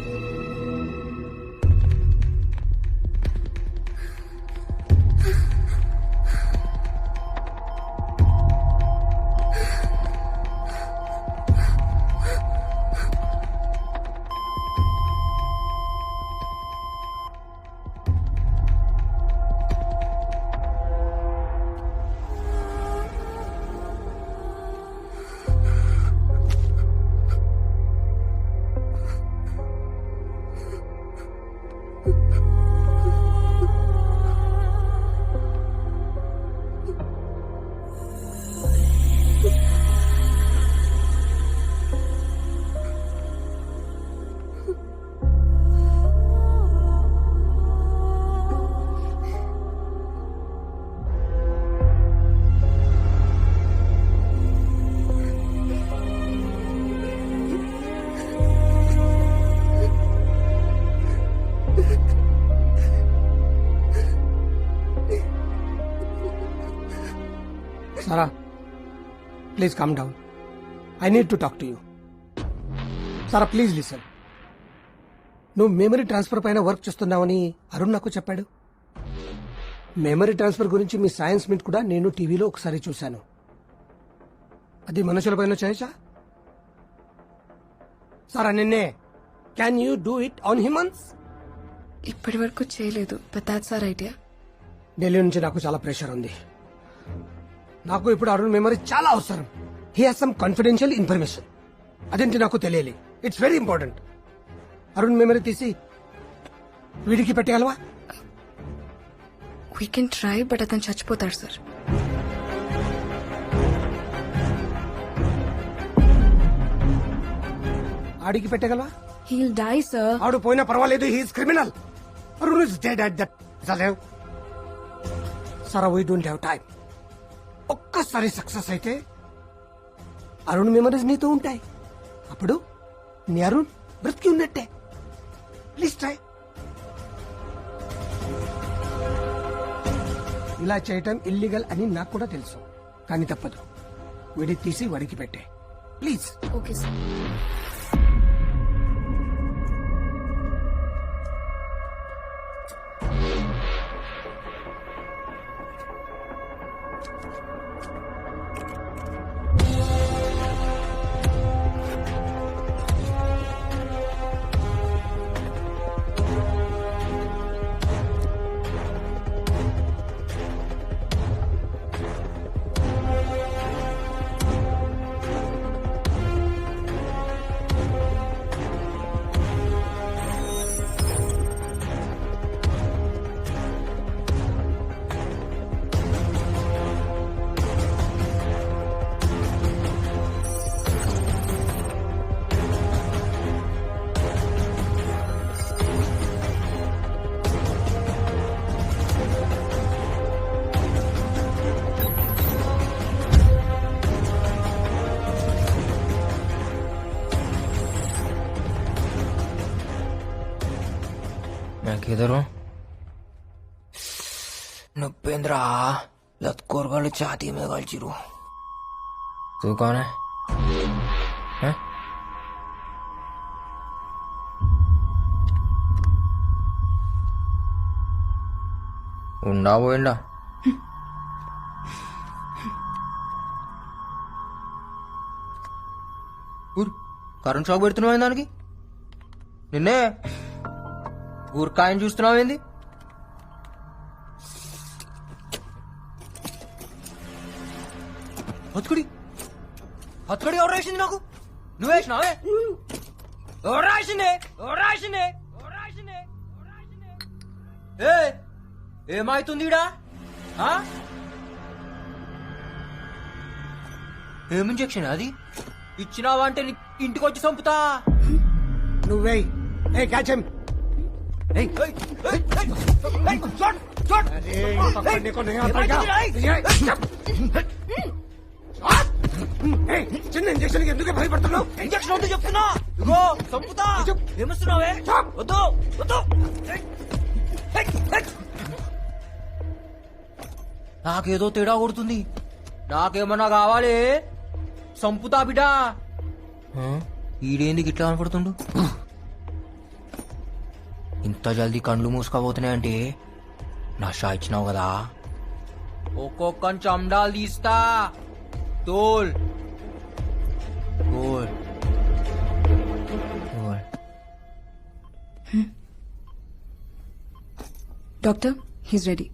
Sarah, please calm down. I need to talk to you. Sarah, please listen. నువ్వు మెమరీ ట్రాన్స్ఫర్ పైన వర్క్ చేస్తున్నావని అరుణ్ నాకు చెప్పాడు. మెమరీ ట్రాన్స్ఫర్ గురించి మీ సైన్స్ మీట్ కూడా నేను టీవీలో ఒకసారి చూశాను. అది మనుషుల పైన చేయొచ్చా? సారా నిన్నే can you do it on humans? ఇప్పటి వరకు చేయలేదు, but that's our idea. Delhi నుంచి నాకు చాలా ప్రెషర్ ఉంది. నాకు ఇప్పుడు అరుణ్ మెమరీ చాలా అవసరం. He has some confidential information. అదేంటి నాకు తెలియాలి. It's very important. Arun memory తీసి వీడికి పెట్టగలవా? వీ కెన్ ట్రై, బట్ అతను చచ్చిపోతాడు సార్. ఆడికి పెట్టగలవా? Heal die sir. ఆడు పోయినా పర్వాలేదు, he's criminal. Arun is dead at that. Sara, we don't have time. ఒక్కసారి సక్సెస్ అయితే అరుణ్ మెమరీస్ నీతో ఉంటాయి. అప్పుడు నీ అరుణ్ బ్రతికి ఉన్నట్టే. Please try. ఇలా చేయటం ఇల్లీగల్ అని నాకు కూడా తెలుసు, కానీ తప్పదు. వీడికి తీసి వాడికి పెట్టే ప్లీజ్. Okay sir. किधर नपेंद्र लतकोर छाती में गलचिरू. तू कौन है? हैं? ఉండా పోయిండా? కరెంట్ షాక్ పెడుతున్నావు దానికి. నిన్నే ఊరికాయని చూస్తున్నావు ఏంది? హత్తుకుడి హత్తుకుడి ఎవరు రాసింది నాకు? నువ్వు వేసినావే? ఎవరు రాసిందే? ఎవరు రాసిందే? ఎవరు రాసిందే? ఏమైతుంది ఈడ? ఏం ఇంజెక్షన్ అది? ఇచ్చినావా అంటే ఇంటికి వచ్చి చంపుతా. నువ్వే క్యాచ్ హిమ్. చిన్న ఇంజక్షన్ ఎందుకు భయపడుతున్నావు? ఇంజక్షన్ వద్దు చెప్తున్నా. ఇగో చంపుతా. ఏమొస్తున్నావే? వద్దు వద్దు. నాకేదో తేడా కొడుతుంది. నాకేమన్నా కావాలి? చంపుతా బిడ్డా. ఈడేందుకు ఇట్లా కనపడుతుండు? ఇంత జల్దీ కండ్లు మూసుకోబోతున్నాయంటే నా షా ఇచ్చినావు కదా. ఒక్కొక్క చండాలు తీస్తా. తోల్ తోల్ తోల్. Doctor, he's ready.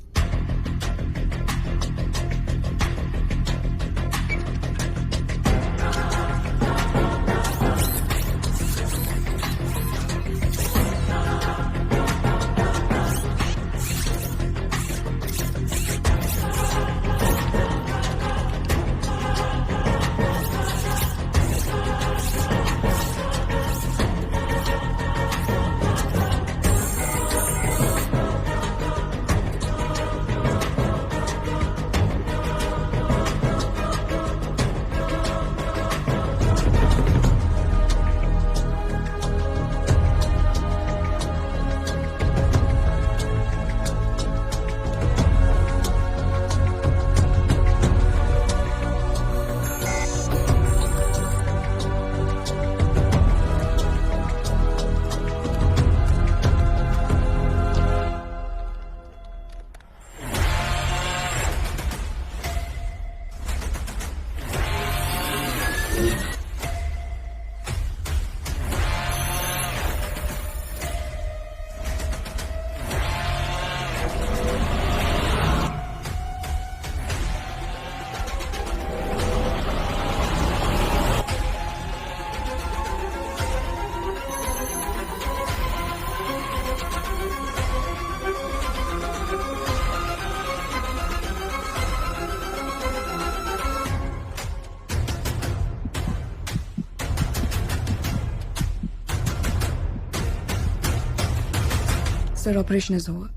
Sir, operation is over.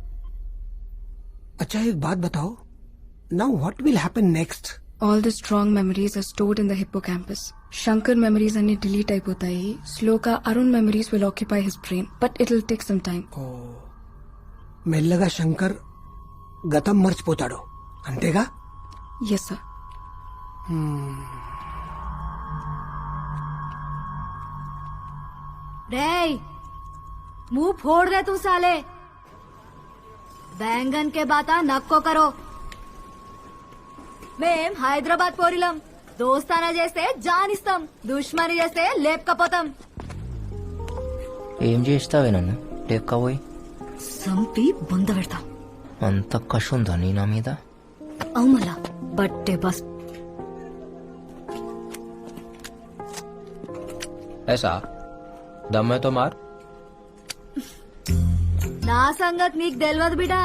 अच्छा एक बात बताओ, now what will happen next? All the strong memories are stored in the hippocampus. Shankar memories అన్ని delete అయిపోతాయి. Slowగా Arun memories will occupy his brain, but it'll take some time. మెల్లగా శంకర్ గతం మర్చిపోతాడు అంతేగా? Yes, sir. रे मुंह फोड़ दे तू साले बैंगन के बाता नक्को करो మేం హైదరాబాద్ పోరిలం దోస్తానా చేస్తే జానిస్తాం దుష్మని చేస్తే లేపకపోతాం ఏం చేస్తావే నన్ను లేపకపోయి సంపి బొంద పెడతాం అంత కష ఉందా నీ నా మీద అవుమలా బట్టే బస్ ऐसा दम है तो मार నా సంగతి నీకు తెలియదు బిడా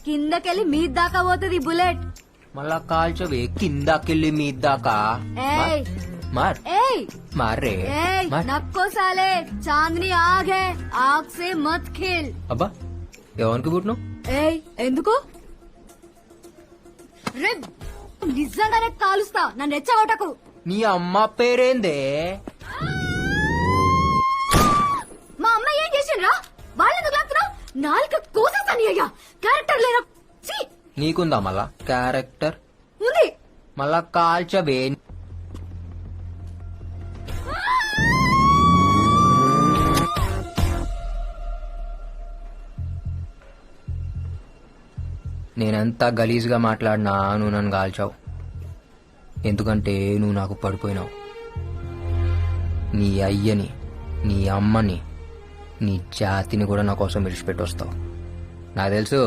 కిందకెళ్ళి మీద దాకా పోతుంది బుల్లెట్ మళ్ళా కాల్చవే కిందకెళ్ళి మీద దాకా ఏయ్ మార్ ఏయ్ మార్ రే ఏయ్ మార్. నక్కో సాలే చాందనీ ఆగ్ హై ఆగ్ సే మత్ ఖేల్ అబ్బా ఎవరికి పుట్టిను ఏయ్ ఎందుకు రే నిజంగానే కాలుస్తా నన్ను రెచ్చగొట్టకు నీ అమ్మ పేరేందే మా అమ్మ ఏం చేసిండ్రా వాళ్ళెందుకు లాగుతున్నావు నాలుక కోసేస్తాను అయ్యా క్యారెక్టర్ లేరా ఛీ! నీకుందా మళ్ళా క్యారెక్టర్ ఉంది మళ్ళా కాల్చవే నేనెంత గలీజ్గా మాట్లాడినా నువ్వు నన్ను కాల్చావు ఎందుకంటే నువ్వు నాకు పడిపోయినావు నీ అయ్యని నీ అమ్మని నీ జాతిని కూడా నా కోసం విడిచిపెట్టి వస్తావు నాకు తెలుసు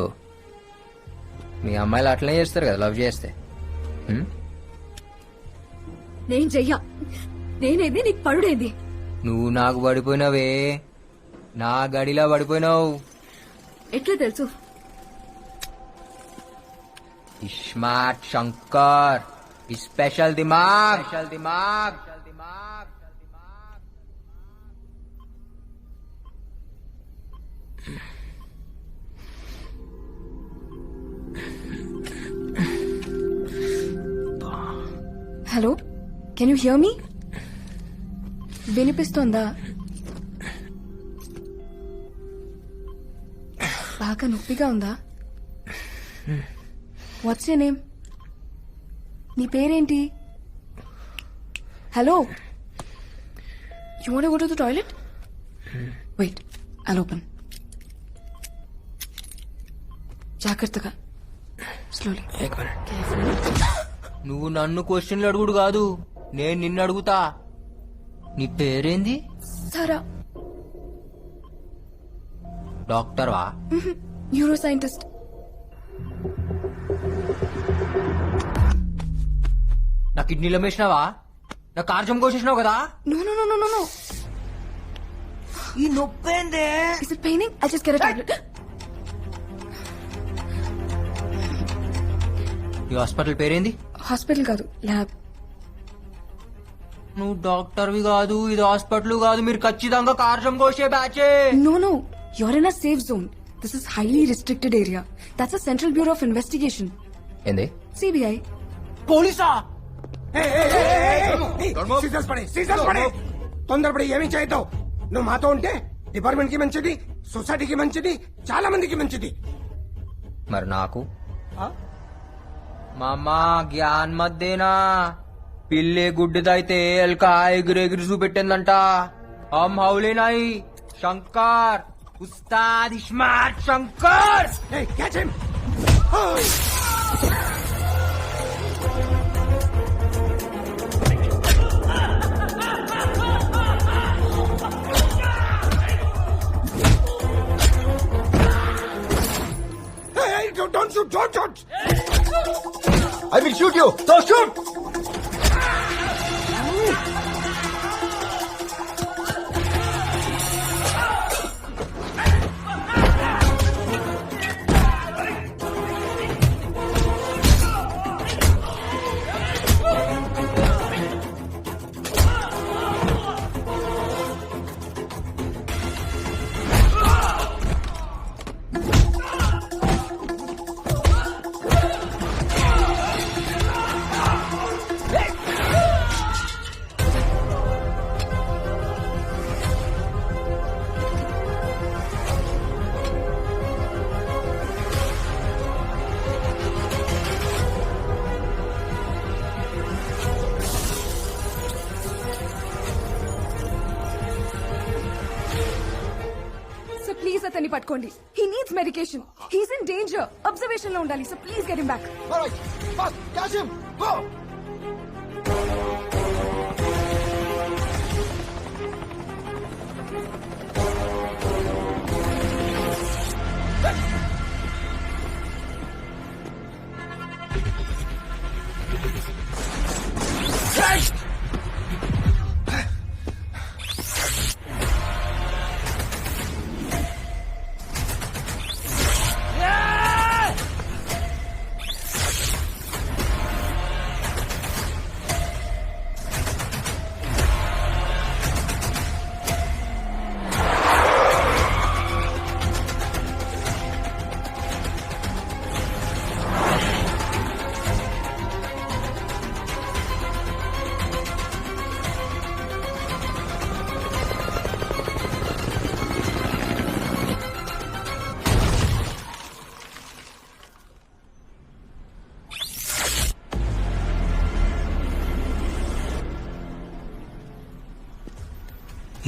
మీ అమ్మాయిలు అట్లనే చేస్తారు కదా లవ్ చేస్తే ఉం? నేను చెయ్యా నేనేది నీకు పడుడేంది నువ్వు నాకు పడిపోయినావే నా గడిలా పడిపోయినావు ఎట్లా తెలుసు స్మార్ట్ శంకర్ స్పెషల్ దిమాగ్ hello can you hear me వినిపిస్తోందా బాగా నొప్పిగా ఉందా వాట్స్ యర్ నేమ్ నీ పేరేంటి hello you want go to the toilet wait I'll open జాగ్రత్తగా స్లోలీ నువ్వు నన్ను క్వశ్చన్లు అడుగుడు కాదు నేను నిన్ను అడుగుతా నీ పేరేంది సారా డాక్టర్వా న్యూరో సైంటిస్ట్ నా కిడ్నీలో వేసినావా నా కార్జం కోసేసినావు కదా no no no no no ఈ నొప్పేందే is it paining I just get a tablet ఈ హాస్పిటల్ పేరేంది హాస్పిటల్ కాదు ల్యాబ్ నువ్వు డాక్టర్వి కాదు ఇది హాస్పిటల్ కాదు మీరు ఖచ్చితంగా కార్జం కోసే బ్యాచే No, no. You're in a safe zone. This is highly restricted area. That's a Central Bureau of Investigation. ఏంది CBI. పోలీసా తొందరపడి ఏమీ చేయొద్దు. నువ్వు మాతో ఉంటే డిపార్ట్మెంట్ కి మంచిది, సొసైటీకి మంచిది, చాలా మందికి మంచిది. మరి నాకు మామా జ్ఞాన్ మధ్యేనా పిల్లి గుడ్డిదైతే ఎల్క ఎగిరెగిరి చూపెట్టిందంట హమ్ హౌలేనాయి శంకర్ ఉస్తాద్ smart Shankar Hey, catch him! Hey, don't shoot, don't shoot! I will shoot you. So shoot. అతన్ని పట్టుకోండి. He needs medication. He's in danger. Observation లో ఉండాలి. So please get him back.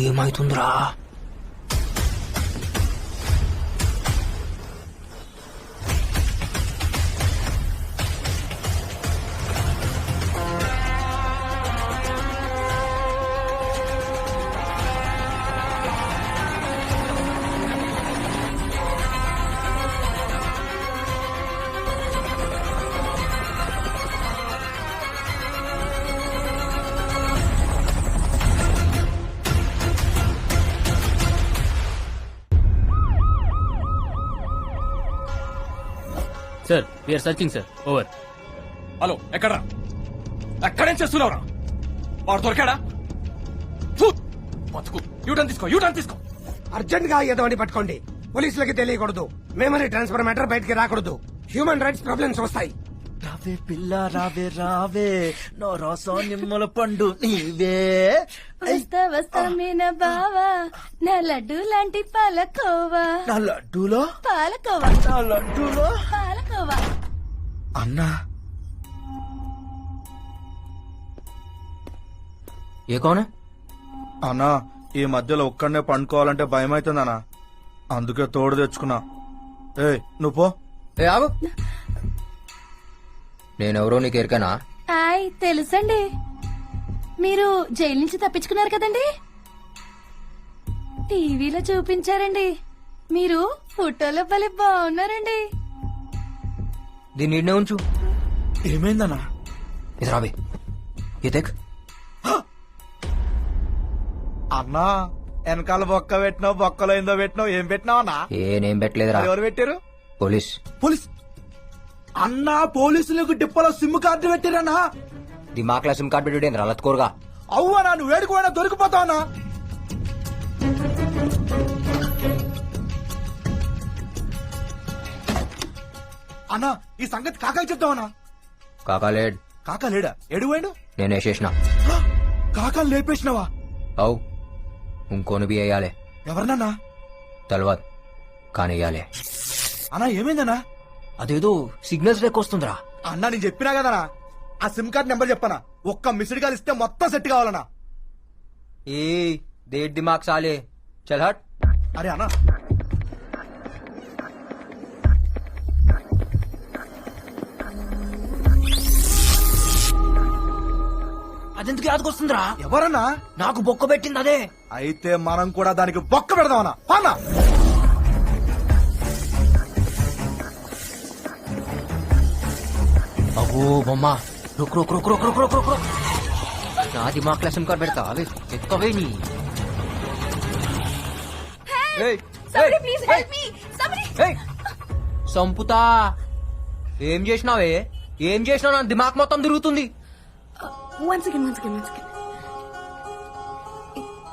ఏమైతుందిరా? Sir we're searching sir. Over. Hello, ఎక్కడ్రా? ఎక్కడేం చేస్తున్నావురా? వాడు దొరికాడా? ఫు! బతుకు. యూటర్న్ తీసుకో, యూటర్న్ తీసుకో. అర్జెంట్ గా ఏదోని పట్టుకోండి. పోలీసులకి తెలియకూడదు. మెమరీ ట్రాన్స్ఫర్ మ్యాటర్ బయటికి రాకూడదు. హ్యూమన్ రైట్స్ ప్రాబ్లమ్స్ వస్తాయి. రావే పిల్ల రావే రావే నో రసం నిమ్మల పండు నీవే. వస్తా వస్తా మీన బావా నా లడ్డు లాంటి పాలకోవా. నా లడ్డూలో పాలకోవా. నా లడ్డూలో పాలకోవా. అన్నా ఏ కౌన్? అన్నా ఈ మధ్యలో ఒక్కడనే పండుకోవాలంటే భయం అవుతుందన్నా, అందుకే తోడు తెచ్చుకున్నా. ఏ నువ్వు పో. ఏ ఆగు. నేనెవరో నీకు ఎరికనా? ఆయ్ తెలుసండి. మీరు జైలు నుంచి తప్పించుకున్నారు కదండి, టీవీలో చూపించారండి. మీరు ఫోటోలో భలే బాగున్నారండి. దీన్ని ఈడనే ఉంచు. ఏమైందన్నా? ఇది రాబే. ఇదేక్ అన్నా వెనకాల బొక్క పెట్టినావు, బొక్కలో ఏందో పెట్టినావు. ఏం పెట్టినావు అన్నా? నేనేం పెట్టలేదురా. ఎవరు పెట్టారు? పోలీస్. పోలీస్ అన్నా? పోలీసులకు డిప్పలో సిమ్ కార్డు పెట్టారన్నా? దిమాక్లా సిమ్ కార్డు పెట్టి రలత్కోరుగా. అవ్వనా నువ్వు వేడుకోవడా దొరికిపోతావన్నా? అన్నా ఈ సంగతి కాకాకి చెప్తావన్నా? కాకాలేడ్. కాకా లేడా? ఎడు పోయాడు? నేను వేసేసిన. కాకాని లేపేసినావా? అవు ఇంకోని బి వేయాలి. ఎవరినన్నా? తెలవదు కానీ వేయాలి. అన్నా ఏమైందన్నా? అదేదో సిగ్నల్స్ లెక్క వస్తుందిరా. అన్నా నేను చెప్పినా కదనా, ఆ సిమ్ కార్డ్ నెంబర్ చెప్పనా? ఒక్క మిస్డ్ కాల్ ఇస్తే మొత్తం సెట్ కావాలన్నా. ఏ దేడ్ దిమాగ్ సాలే. చల్ హట్. అరే అన్నా అదెందుకు యాదకొస్తుందిరా? ఎవరన్నా? నాకు బొక్క పెట్టింది అదే. అయితే మనం కూడా దానికి బొక్క పెడదామన్నా. అన్నా అగో బొమ్మ. రుక్ రుక్ రుక్ రుక్ రుక్ రుక్ రుక్ రుక్. నా దిమాగ్ సిమ్ కార్డ్ పెడతా. అవి ఎక్కవే నీ. సంపుతా. ఏం చేసినావే? ఏం చేసినావు? నా దిమాగ్ మొత్తం తిరుగుతుంది. One second.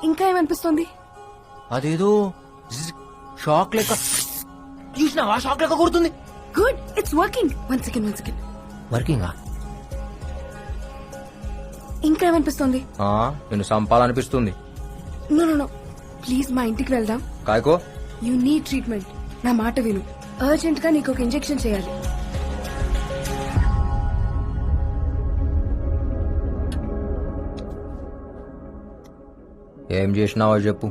ఇంకా ఏమనిపిస్తుంది? అదేదో షాక్ లెక్క. చూసినావా? షాక్ లెక్క కొడుతుంది. Good, it's working. One second. వర్కింగా? ఇంకా ఏమనిపిస్తుంది? నేను సంపాలనిపిస్తుంది. నో ప్లీజ్ మా ఇంటికి వెళ్దాం. కాయకో. You need treatment. నా మాట విను. అర్జెంట్ గా నీకు ఒక ఇంజెక్షన్ చేయాలి. ఏం చేసినావో చెప్పు.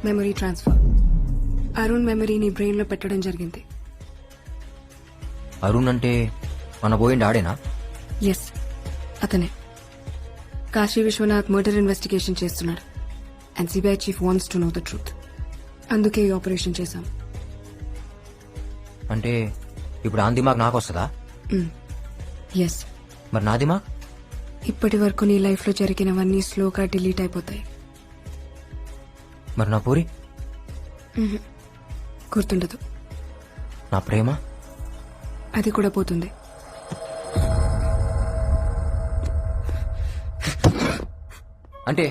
Memory transfer. అరుణ్ మెమరీని బ్రెయిన్ లో పెట్టడం జరిగింది. అరుణ్ అంటే మన పోయిండి ఆడేనా? ఎస్, అతనే. కాశీ విశ్వనాథ్ మర్డర్ ఇన్వెస్టిగేషన్ చేస్తున్నాడు and CBI chief wants to know the truth. అందుకే ఈ ఆపరేషన్ చేశాం. అంటే ఇప్పుడు ఆ దిమాగ్ నాకు వస్తుందా? ఎస్. మరి నా దిమాగ్? ఇప్పటి వరకు నీ లైఫ్ లో జరిగినవన్నీ స్లోగా డిలీట్ అయిపోతాయి. మరి నా పూరి? గుర్తుండదు. నా ప్రేమ? అది కూడా పోతుంది. అంటే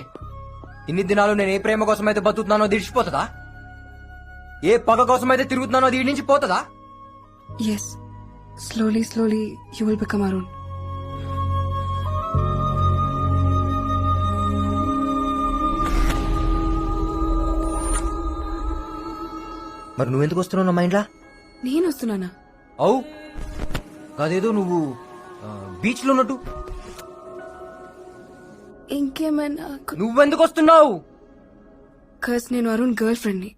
ఇన్ని దినాలు నేను ఏ ప్రేమ కోసం అయితే బతుకుతున్నానో దిడిచిపోతుందా? ఏ పగ కోసం అయితే తిరుగుతున్నానో దీని నుంచి పోతుందా? Yes, slowly you will become Arun. మరి నువ్వెందుకు వస్తున్నావు నా మైండ్లా? నేను వస్తున్నానా? అవు కాదేదో నువ్వు బీచ్ లో ఉన్నట్టు. ఇంకేమైనా? నువ్వెందుకు వస్తున్నావు? కస్ నేను అరుణ్ గర్ల్ ఫ్రెండ్ ని.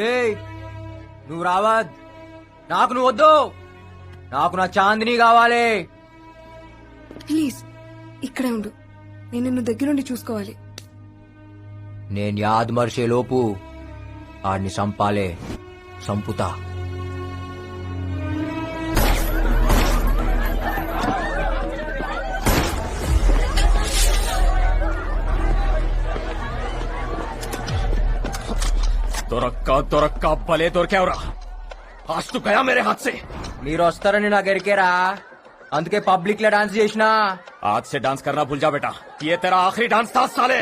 ఏయ్ నువ్వు రావద్. నాకు నువ్వు వద్దు. నాకు నా చాందిని కావాలి. ప్లీజ్ ఇక్కడే ఉండు. నేను నిన్ను దగ్గరుండి చూసుకోవాలి. నేను యాద్ మర్చే లోపు ఆడిని సంపాలే. సంపుతా. దొరక్క భలే దొరికావురా. आज तो गया मेरे हाथ से. మీరు వస్తారని నాకు ఎరికేరా, అందుకే పబ్లిక్ లో డాన్స్ చేసినా. आज से डांस करना भूल जा बेटा. ये तेरा आखिरी डांस था साले.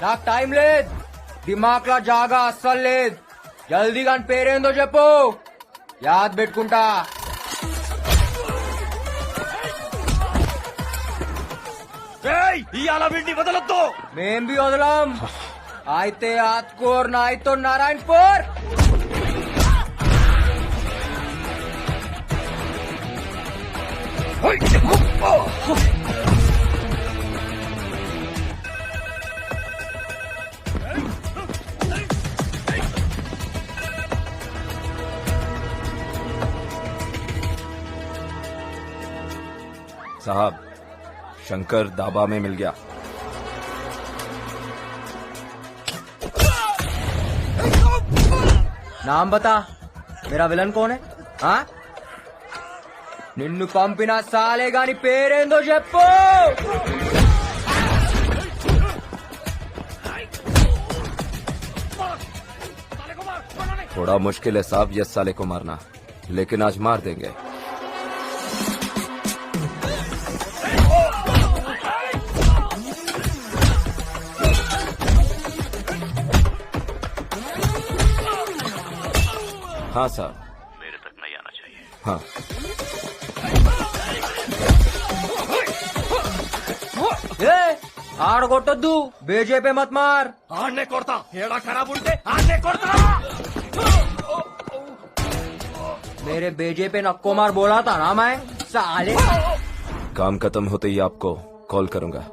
నాకు టైం లేదు. దిమాగ్ లా జాగా అస్సలు లేదు. జల్దీగా పేరేందో చెప్పు, యాద్ పెట్టుకుంటా. ఇవాళ వీడిని వదలొద్దు. మేం బి వదలం. అయితే ఆత్కూర్ నా అయితే నారాయణపూర్. साहब शंकर दाबा में मिल गया. नाम बता, मेरा विलन कौन है? हाँ, నిన్ను పంపిన సాలే గాని పేరేందో చెప్పు. थोड़ा मुश्किल है साहब ये साले को मारना, लेकिन आज मार देंगे. हाँ साहब, मेरे तक नहीं आना चाहिए. हाँ. ఆడగొట్టొద్దు, బీజేపీ మత్ మార్. ఆడనే కొడతా. ఏడా ఖరాబ్ ఉంటే ఆడనే కొడతా. मेरे बीजेपी नक्को मार बोला था ना मैं, साले. काम खत्म होते ही आपको कॉल करूंगा.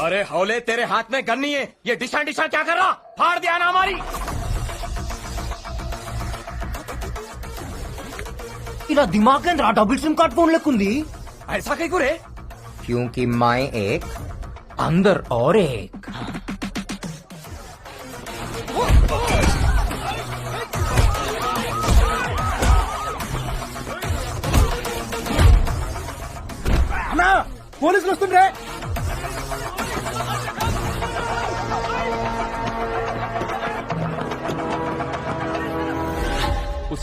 अरे हौले, तेरे हाथ में गन नहीं है. ये डिशा डिशा क्या कर रहा? फाड़ दिया ना हमारी. ఇలా దిమాగ్ కేంద్ర డబుల్ సిమ్ కార్డ్ फोन लेकुंदी. ऐसा कहीं को रे? क्योंकि मैं एक अंदर और एक. పోలీసులు వస్తుండ్రే.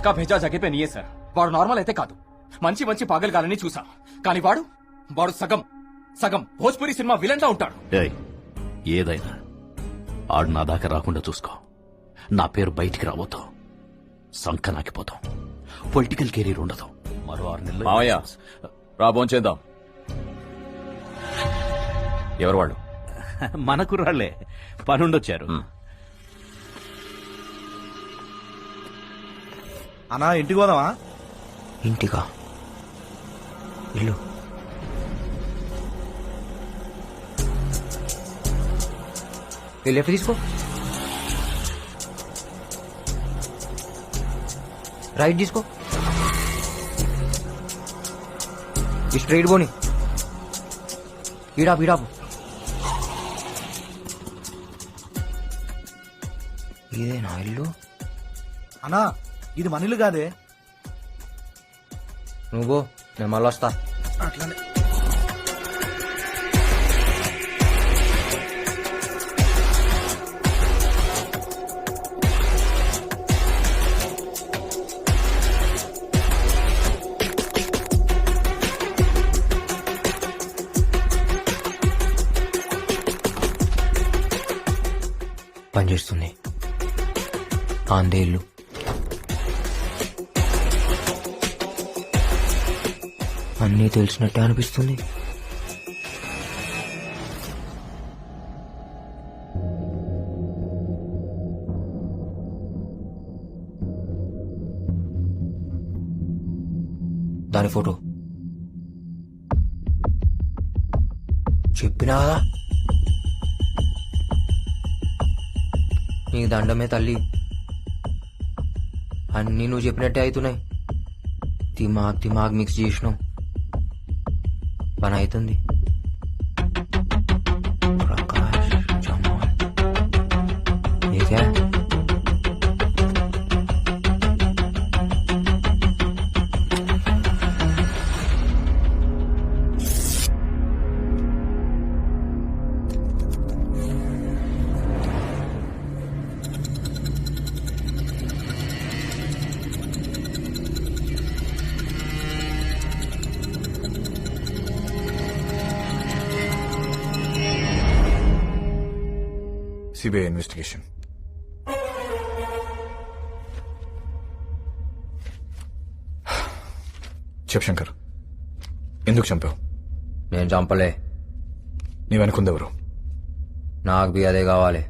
జిస్కా భేజా జగే పే నీయే సార్. వాడు నార్మల్ అయితే కాదు, మంచి మంచి పాగలగాలని చూసా, కానీ వాడు సగం సగం భోజ్పురి సినిమా విలన్ లా ఉంటాడు. ఏయ్, ఏదైనా ఆడు నా దాకా రాకుండా చూసుకో. నా పేరు బయటికి రాబోతాం, సంకనాకిపోతాం, పొలిటికల్ కెరీర్ ఉండదు. మరో 6 నెలలు మావయ్య రాబోన్ చేద్దాం. ఎవరు వాళ్ళు? మన కుర్రాళ్లే, పనుండొచ్చారు. అన్నా ఇంటికి పోదామా? ఇంటికా? ఇల్లు ఈ లెఫ్ట్ తీసుకో, రైట్ తీసుకో, ఈ స్ట్రైట్ పోని, ఈడాపు ఈడాపు. ఇదేనా ఇల్లు? అన్నా ఇది మన ఇల్లు కాదే. నువ్వు నేను మళ్ళీ వస్తా. అట్లానే పనిచేస్తుంది. ఆందే ఇల్లు. అన్నీ తెలిసినట్టే అనిపిస్తుంది. దాని ఫోటో చెప్పినా కదా, నీకు దండమే తల్లి. అన్నీ నువ్వు చెప్పినట్టే అవుతున్నాయి. దిమాగ్ మిక్స్ చేసినావు, పని అవుతుంది. ప్రకాష్ జమాల్ ఏదే సిబిఐ ఇన్వెస్టిగేషన్. చెప్ శంకర్, ఎందుకు చంపావు? నేను చంపలే. నీ వెనుకుందెవరు? నాకు బి అదే కావాలి.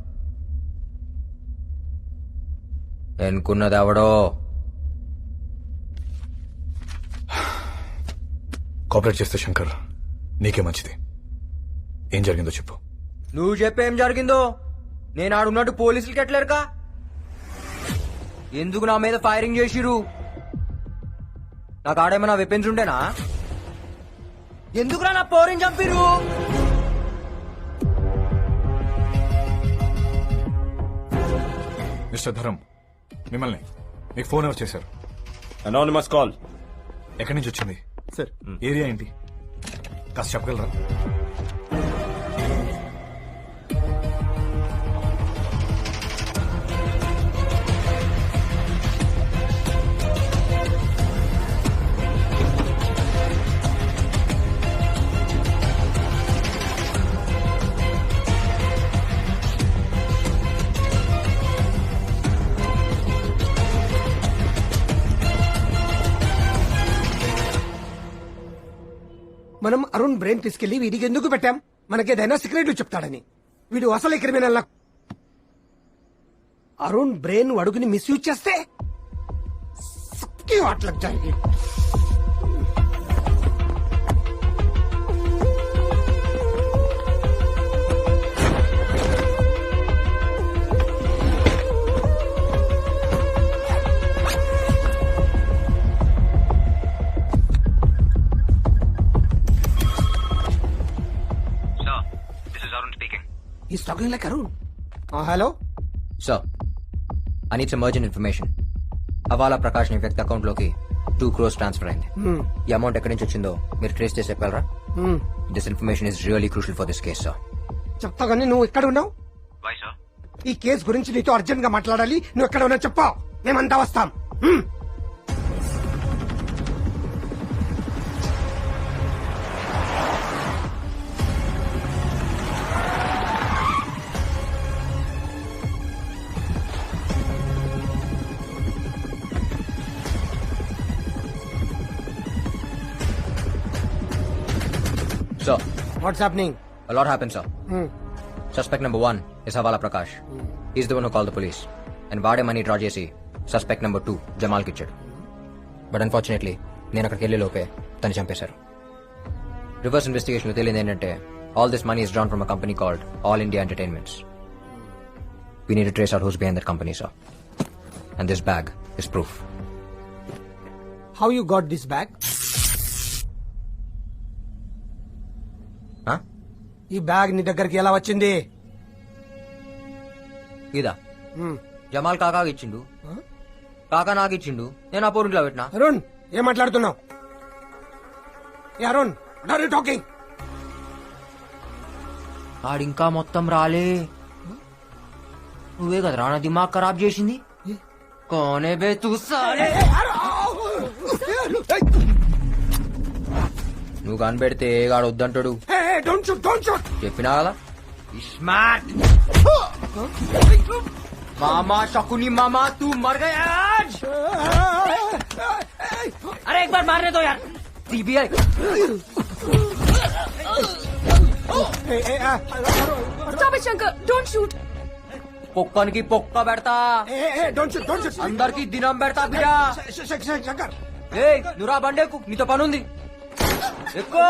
ఎన్నుకున్నది ఎవడో. కోఆపరేట్ చేస్తే శంకర్ నీకే మంచిది. ఏం జరిగిందో చెప్పు. నువ్వు చెప్పేం జరిగిందో. నేను ఆడున్నట్టు పోలీసులకి ఎట్లేరుకా? ఎందుకు నా మీద ఫైరింగ్ చేసిరు? నాకు ఆడేమన్నా వెపన్స్ ఉంటేనా? ఎందుకురా నా పోరిని చంపిరు? మిస్టర్ ధరం, మిమ్మల్ని మీకు ఫోన్ ఎవరు చేశారు? Anonymous call. ఎక్కడి నుంచి వచ్చింది సార్? ఏరియా ఏంటి కాస్త చెప్పగలరా? మనం అరుణ్ బ్రెయిన్ తీసుకెళ్లి వీడికి ఎందుకు పెట్టాం? మనకేదైనా సీక్రెట్లు చెప్తాడని. వీడు అసలు క్రిమినల్. అరుణ్ బ్రెయిన్ అడుగుని మిస్యూజ్ చేస్తే వాట్లకు జరిగి He's talking like Arun. Hello? Sir, I need some urgent information. Havala Prakash ని వ్యక్తి అకౌంట్ లోకి 2 crores ట్రాన్స్ఫర్ అయింది. ఈ అమౌంట్ ఎక్కడి నుంచి వచ్చిందో మీరు ట్రేస్ చేసి చెప్పగలరా? This information is really crucial for this case, sir. చెప్తా కానీ నువ్వు ఎక్కడ ఉన్నావు? ఈ కేసు గురించి నీతో అర్జెంట్ గా మాట్లాడాలి. నువ్వు ఎక్కడ ఉన్నావు చెప్పావు, మేమంతా వస్తాం. Sir, what's happening? a lot happened, sir. Suspect number 1 is Havala Prakash. He's the one who called the police. And వాడే మనీ డ్రా చేసి సస్పెక్ట్ నెంబర్ 2 జమాల్కి ఇచ్చాడు. బట్ అన్ఫార్చునేట్లీ నేను అక్కడికి వెళ్ళే లోపే తను చంపేశారు. రివర్స్ ఇన్వెస్టిగేషన్ లో తెలియదు ఏంటంటే all this money is drawn from a company called all India entertainments. We need to trace out who's behind that company, sir. And this bag is proof. How you got this bag? Huh? ఈ bag నీ దగ్గరికి ఎలా వచ్చింది? ఇదా జమాల్ కాకాకి ఇచ్చిండు, కాకా నాకు ఇచ్చిండు, నేను ఆ పోరింట్లో పెట్టినా. అరుణ్, ఏం మాట్లాడుతున్నావు? ఏ Arun, what are you talking? ఆడింకా మొత్తం రాలే. నువ్వే కదా రానా దిమాగ్ ఖరాబ్ చేసింది. కోనే బే తూ సాలే. నువ్వు కనిపెడితే గాడు వద్దంటాడు. చెప్పినా కదా స్మార్ట్ मामा शकुनी मामा तू मर गया आज. अरे एक बार मारने दो यार. CBI Stop it, Shankar. Don't shoot. పొక్కనికి పొక్క పెడతా, అందరికి దినం పెడతా బిడ్డా. ఏ నువ్వురా బండేకు, నీతో పనుంది. ఎక్కువ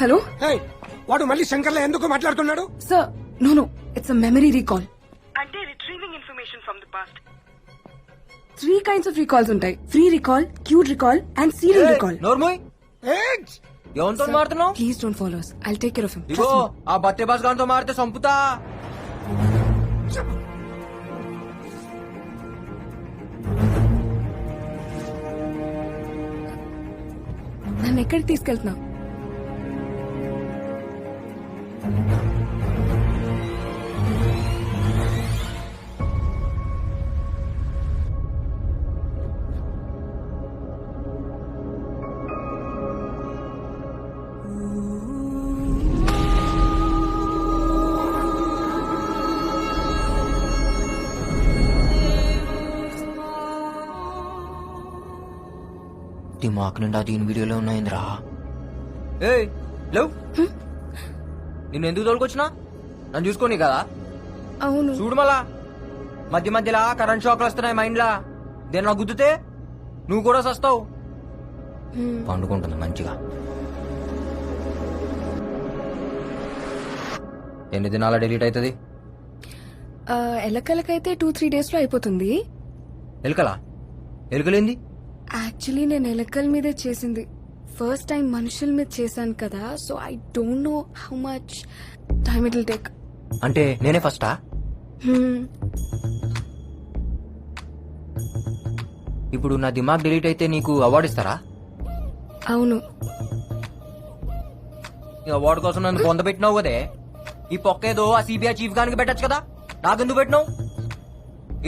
హలో, వాడు మళ్ళీ శంకర్లో ఎందుకు మాట్లాడుతున్నాడు? Sir. No, it's a memory recall. అంటే retrieving information from the past. 3 kinds of recalls ఉంటాయి: free recall, cued recall and serial recall. నోర్మోయ్ ఎవరితో మారుతున్నావు? Please don't follow us. I'll take care of him. ఇగో ఆ బత్తే బాస్ గారితో మారితే సంపుతా. నన్ను ఎక్కడికి తీసుకెళ్తున్నావు? దిమాక్ నిండా దీని వీడియోలో ఉన్నాయిందిరా. ఏ లేవు, నిన్ను ఎందుకు తోలుకొచ్చినా? నన్ను చూసుకోని కదా. అవును, చూడు మళ్ళా మధ్య మధ్యలా కరెంట్ షాక్లు వస్తున్నాయి మైండ్ లా. దేని నాకు గుద్దుతే నువ్వు కూడా సస్తావు. పండుకుంటుంది మంచిగా. ఎన్ని దినాల డిలీట్ అవుతుంది? ఎలకలకైతే 2-3 days లో అయిపోతుంది. ఎలుకలా? ఎలుకలేంది? యాక్చువల్లీ నేను ఎలకల మీదే చేసింది. ఫస్ట్ టైం మనుషుల మీద చేశాను కదా, so I don't know how much time it will take. అంటే నేనే ఫస్టా? ఇప్పుడు నా దిమాగ్ డిలీట్ అయితే నీకు అవార్డు ఇస్తారా? అవును. ఈ అవార్డు కోసం నన్ను పొందబెట్టినావు కదే. ఈ పొక్కేదో ఆ సిబిఐ చీఫ్ గానికి పెట్టచ్చు కదా, నాకెందుకు పెట్టినావు?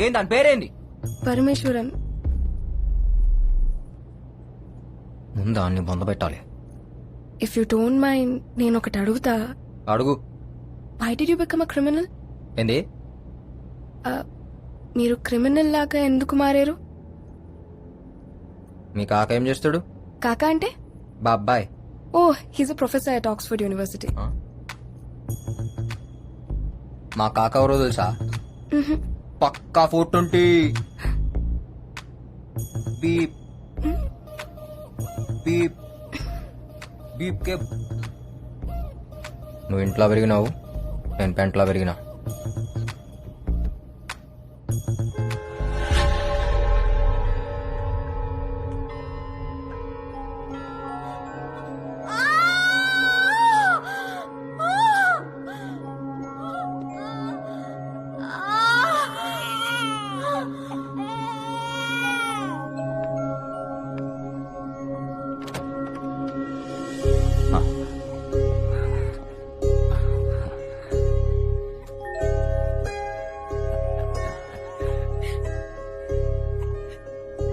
ఏం దాని పేరేంది? పరమేశ్వరన్. ముందు అన్ని పొందబెట్టాలి. ఇఫ్ యూ డోంట్ మైండ్ నేను ఒకటి అడుగుతా. అడుగు. Why did you become a criminal? ఏంది? మీరు క్రిమినల్ లాగా ఎందుకు మారారు? మీ కాక ఏం చేస్తాడు? కాకా అంటే? బాబాయ్. Oh, he's a professor at Oxford university. మా కాక ఎవరో తెలుసా? పక్కా 420. బీప్ బీప్ బీప్ కే. నువ్వు ఇంట్లో పెరిగినావు, నేను పెంట్లో పెరిగినా.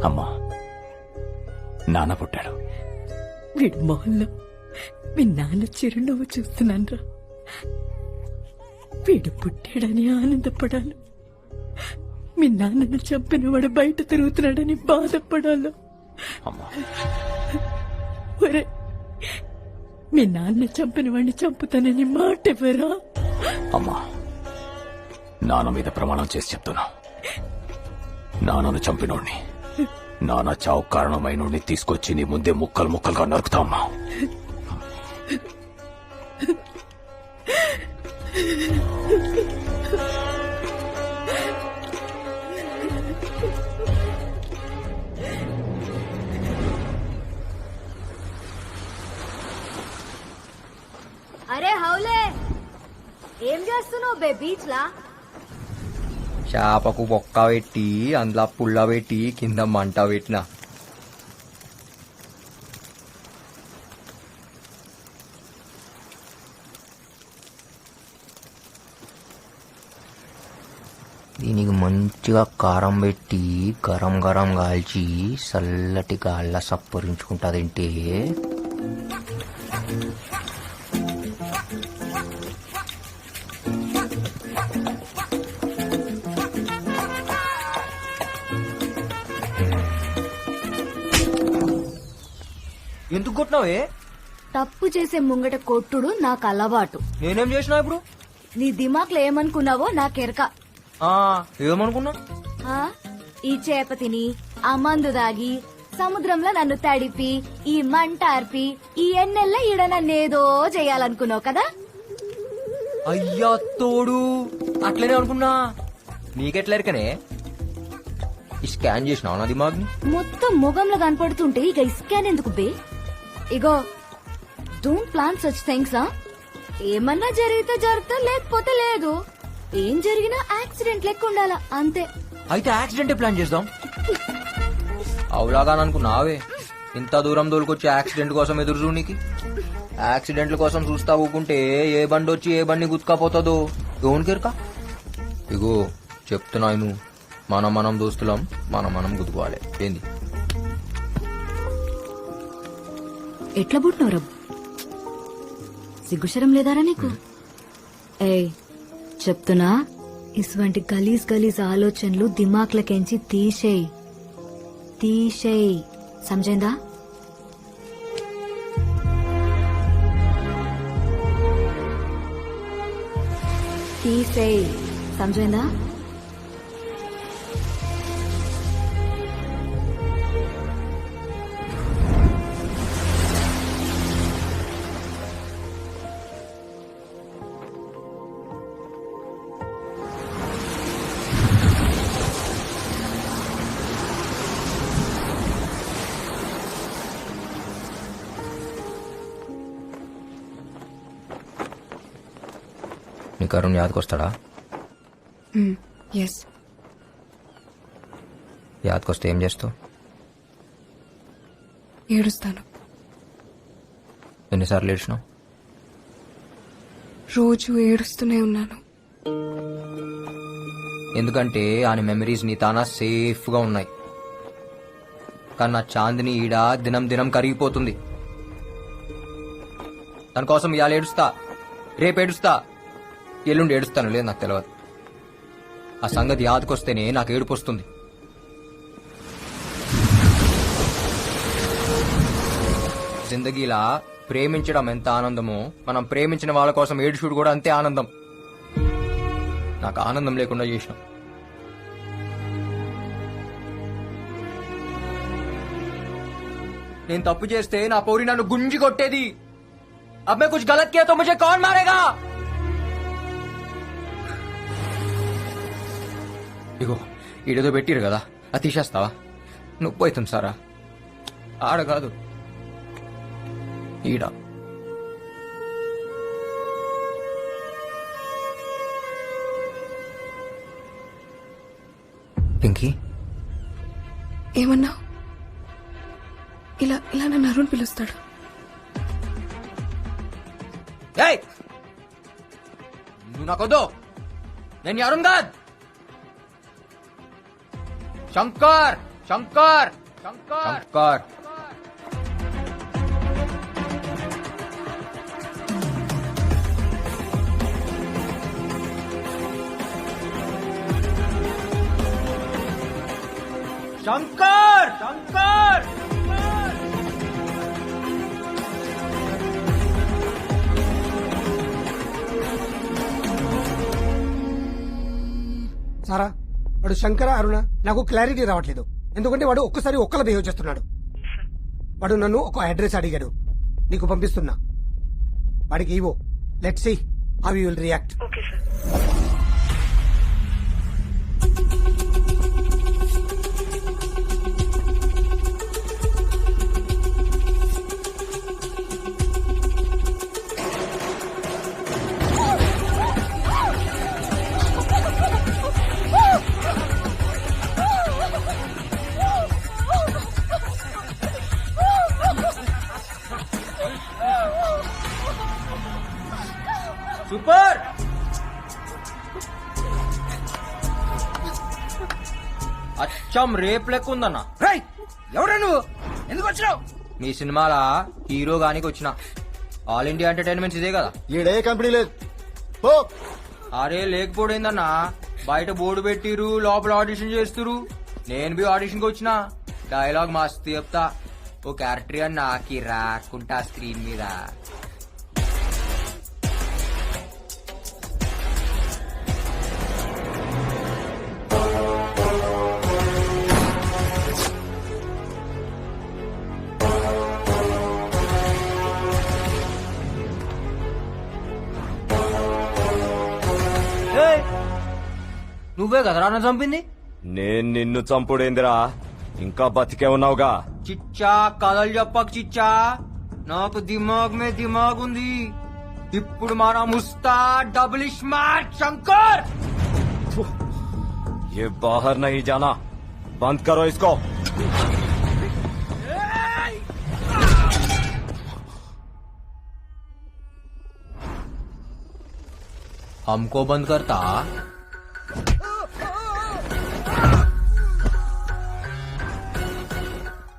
అమ్మా, నాన్న పుట్టాడు. వీడు మొహంలో మీ నాన్న చిరునవ్వు చూస్తున్నాను. వీడు పుట్టాడని ఆనందపడాలి, మీ నాన్నను చంపిన వాడు బయట తిరుగుతున్నాడని బాధపడాలి. ఒరే, మీ నాన్న చంపిన వాడిని చంపుతానని మాట ఎవరా? అమ్మా, నాన్న మీద ప్రమాణం చేసి చెప్తున్నా, నాన్నను చంపినోడిని, నాన్న చావు కారణమైనోడిని తీసుకొచ్చి నీ ముందే ముక్కలు ముక్కలుగా నరుకుతా అమ్మా. అరే హౌలే, ఏం చేస్తున్నావు బే బీచ్ లా? చేపకు బొక్క పెట్టి అందులో పుల్ల పెట్టి కింద మంట పెట్టిన. దీనికి మంచిగా కారం పెట్టి గరం గరం కాల్చి చల్లటి గాళ్ళ సప్పరించుకుంటాదంటే ఎందుకు కొట్టినావే? తప్పు చేసే ముంగట కొట్టుడు నాకు అలవాటు. నేనేం చేసినా ఇప్పుడు? నీ దిమాక్లో ఏమనుకున్నావో నాకెరక. ఏమనుకున్నా? ఈ చేప తిని, ఆ మందు దాగి, సముద్రంలో నన్ను తడిపి, ఈ మంట ఆర్పి, ఈ ఎన్నెల్ల ఈడ నన్నేదో చేయాలనుకున్నావు కదా? అయ్యా తోడు, అట్లనే అనుకున్నా. నీకెట్లరికనే ఈ స్కాన్ చేసినావు నా దిమాగ్ని? మొత్తం ముఖంలో కనపడుతుంటే ఇక ఇస్కాన్ ఎందుకు బే? ఇగో, డోంట్ ప్లాన్ సచ్ థింగ్స్. ఏమన్నా జరిగితే జరుగుతా, లేకపోతే లేదు. ఏం జరిగినా యాక్సిడెంట్ లెక్క ఉండాలా, అంతే. అయితే యాక్సిడెంట్ ప్లాన్ చేద్దాం. అవులాగా అనుకున్నావే, ఇంత దూరం దోలుకొచ్చి యాక్సిడెంట్ కోసం ఎదురు చూడనికి? యాక్సిడెంట్ల కోసం చూస్తా ఊకుంటే ఏ బండి వచ్చి ఏ బండి గుర్తుకపోతుందో ఎవరికెరక? ఇగో చెప్తున్నాను, మనం దోస్తులం, మనం గుద్దుకోవాలి. ఏంది? ఎట్లా పుట్టినవరా? సిగ్గుశరం లేదారా నీకు? ఏయ్ చెప్తున్నా, ఇటువంటి గలీజ్ ఆలోచనలు దిమాక్లకెంచి తీసేయ్. సమజైందా? తీసేయ్, సమజైందా? నీకు అరుణ్ యాదకొస్తాడా? ఎస్. యాదకొస్తే ఏం చేస్తావు? ఏడుస్తాను. ఎన్నిసార్లు ఏడ్చినావు? రోజు ఏడుస్తూనే ఉన్నాను. ఎందుకంటే ఆయన మెమరీస్ నీ తానా సేఫ్ గా ఉన్నాయి. కానీ నా చాందిని ఈడ దినం కరిగిపోతుంది. తన కోసం ఇవాళ ఏడుస్తా, రేపు ఏడుస్తా, ఎల్లుండి ఏడుస్తాను, లేదు నాకు తెలియదు. ఆ సంగతి యాదకొస్తేనే నాకు ఏడుపు వస్తుంది. జిందగీలా ప్రేమించడం ఎంత ఆనందమో, మనం ప్రేమించిన వాళ్ళ కోసం ఏడుచుడు కూడా అంతే ఆనందం. నాకు ఆనందం లేకుండా చేసినాం. నేను తప్పు చేస్తే నా పౌరి నన్ను గుంజి కొట్టేది. अब मैं कुछ गलत किया तो मुझे कौन मारेगा? ఇగో ఈడేదో పెట్టిరు కదా, అది తీసేస్తావా? నొప్పి అవుతుంది సారా. ఆడ కాదు, ఈడ. పింకీ, ఏమన్నా? ఇలా నన్ను అరుణ్ పిలుస్తాడు. నువ్వు నాకొద్దు, నేను అరుణ్ కాదు. శంకర్ శంకర్ శంకర్ శంకర్ శంకర్ శంకర్ సారా వాడు శంకర అరుణ నాకు క్లారిటీ రావట్లేదు. ఎందుకంటే వాడు ఒక్కసారి ఒక్కలా బిహేవ్ చేస్తున్నాడు. వాడు నన్ను ఒక అడ్రస్ అడిగాడు, నీకు పంపిస్తున్నా. వాడికి ఇవో, let's see how you will react. Okay sir. Super. అచ్చం రేప్ లెక్క ఉందన్నా. ఎవరా నువ్వు, ఎందుకు వచ్చినావు? మీ సినిమాల హీరో గానికి వచ్చిన. ఆల్ ఇండియా ఎంటర్టైన్మెంట్స్ ఇదే కదా. ఈడే కంపెనీ లేదు. అరే లేకపోయిందన్నా, బయట బోర్డు పెట్టిరు, లోపల ఆడిషన్ చేస్తురు. నేను బి ఆడిషన్ కి వచ్చిన. డైలాగ్ మస్తు చెప్తా. ఓ క్యారెక్టర్ అని నాకి రాకుంటా స్క్రీన్ మీద. నువ్వే కదరా నన్ను చంపింది? నేను నిన్ను చంపుడేందిరా, ఇంకా బతికే ఉన్నావుగా. చిచ్చా కథలు చెప్పకు చిచ్చా, నాకు దిమాగ్ మే దిమాగ్ ఉంది. ఇప్పుడు మన ముస్తా డబుల్ స్మార్ట్ శంకర్. ये बाहर नहीं जाना, बंद करो इसको. हमको बंद करता.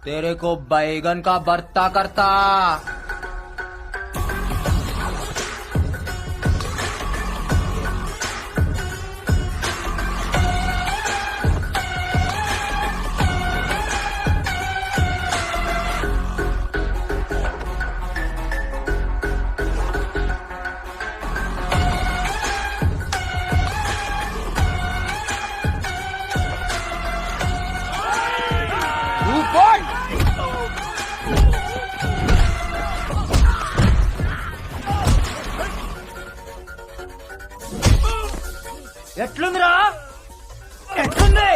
तेरे को बैगन का भरता करता. ఎట్లుందిరా, ఎట్లుంది?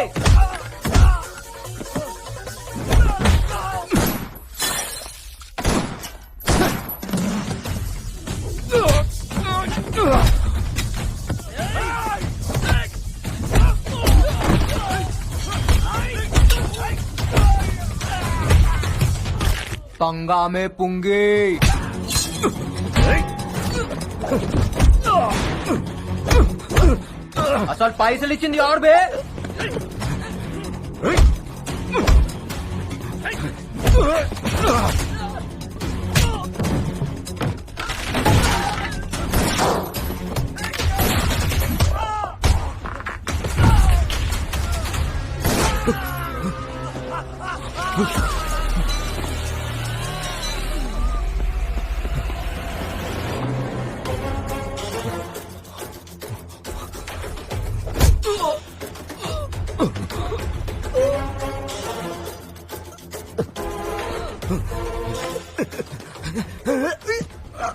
पंगा में पुंगी. అసలు పైసలు ఇచ్చింది ఎవరు బే?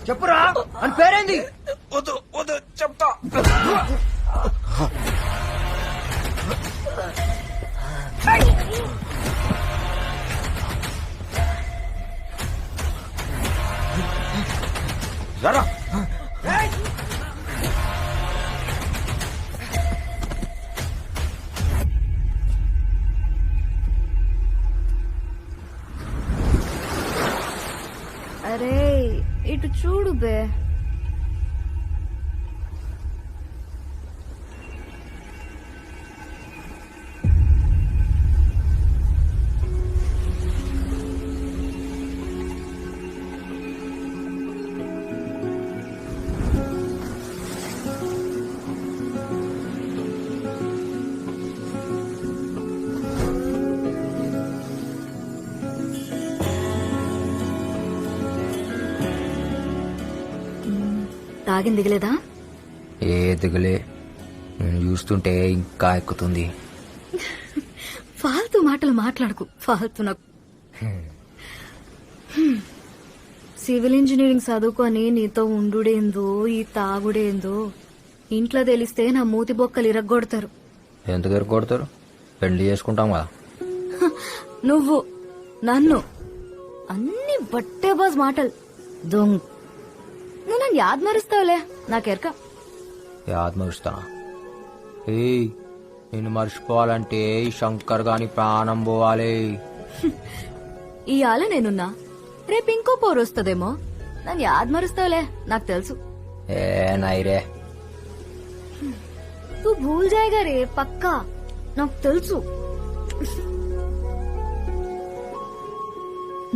చెప్పురా, అని పేరేంది? వద్దు వద్దు చెప్తా. జరా అరే ఇటు చూడు బే. తాగింది దిగలేదా? ఏ దిగులే, నేను చూస్తుంటే ఇంకా ఎక్కుతుంది. ఫాల్తూ మాటలు మాట్లాడకు, ఫాల్తూ నాకు. సివిల్ ఇంజనీరింగ్ చదువుకొని నీతో ఉండుడేందో ఈ తాగుడేందో ఇంట్లో తెలిస్తే నా మూతి బొక్కలు ఇరగ్గొడతారు. ఎందుకు ఎరుకొడతారు? పెళ్లి చేసుకుంటాం కదా. నువ్వు నన్ను అన్ని బట్టే బాజ్ మాటలు దొంగ. నువ్వు నన్ను యాద్ మరుస్తావులే, నాకెరక. యాద్ మరుస్తానా? ఏయ్, నేను మర్చిపోవాలంటే ఈ శంకర్ గాని ప్రాణం పోవాలి. ఇవాళ నేనున్నా, రేపు ఇంకో పోరు వస్తుందేమో. నన్ను యాద్ మరుస్తావులే, నాకు తెలుసు. ఏ నైరే, తూ భూల్ జాయేగా రే, పక్కా నాకు తెలుసు.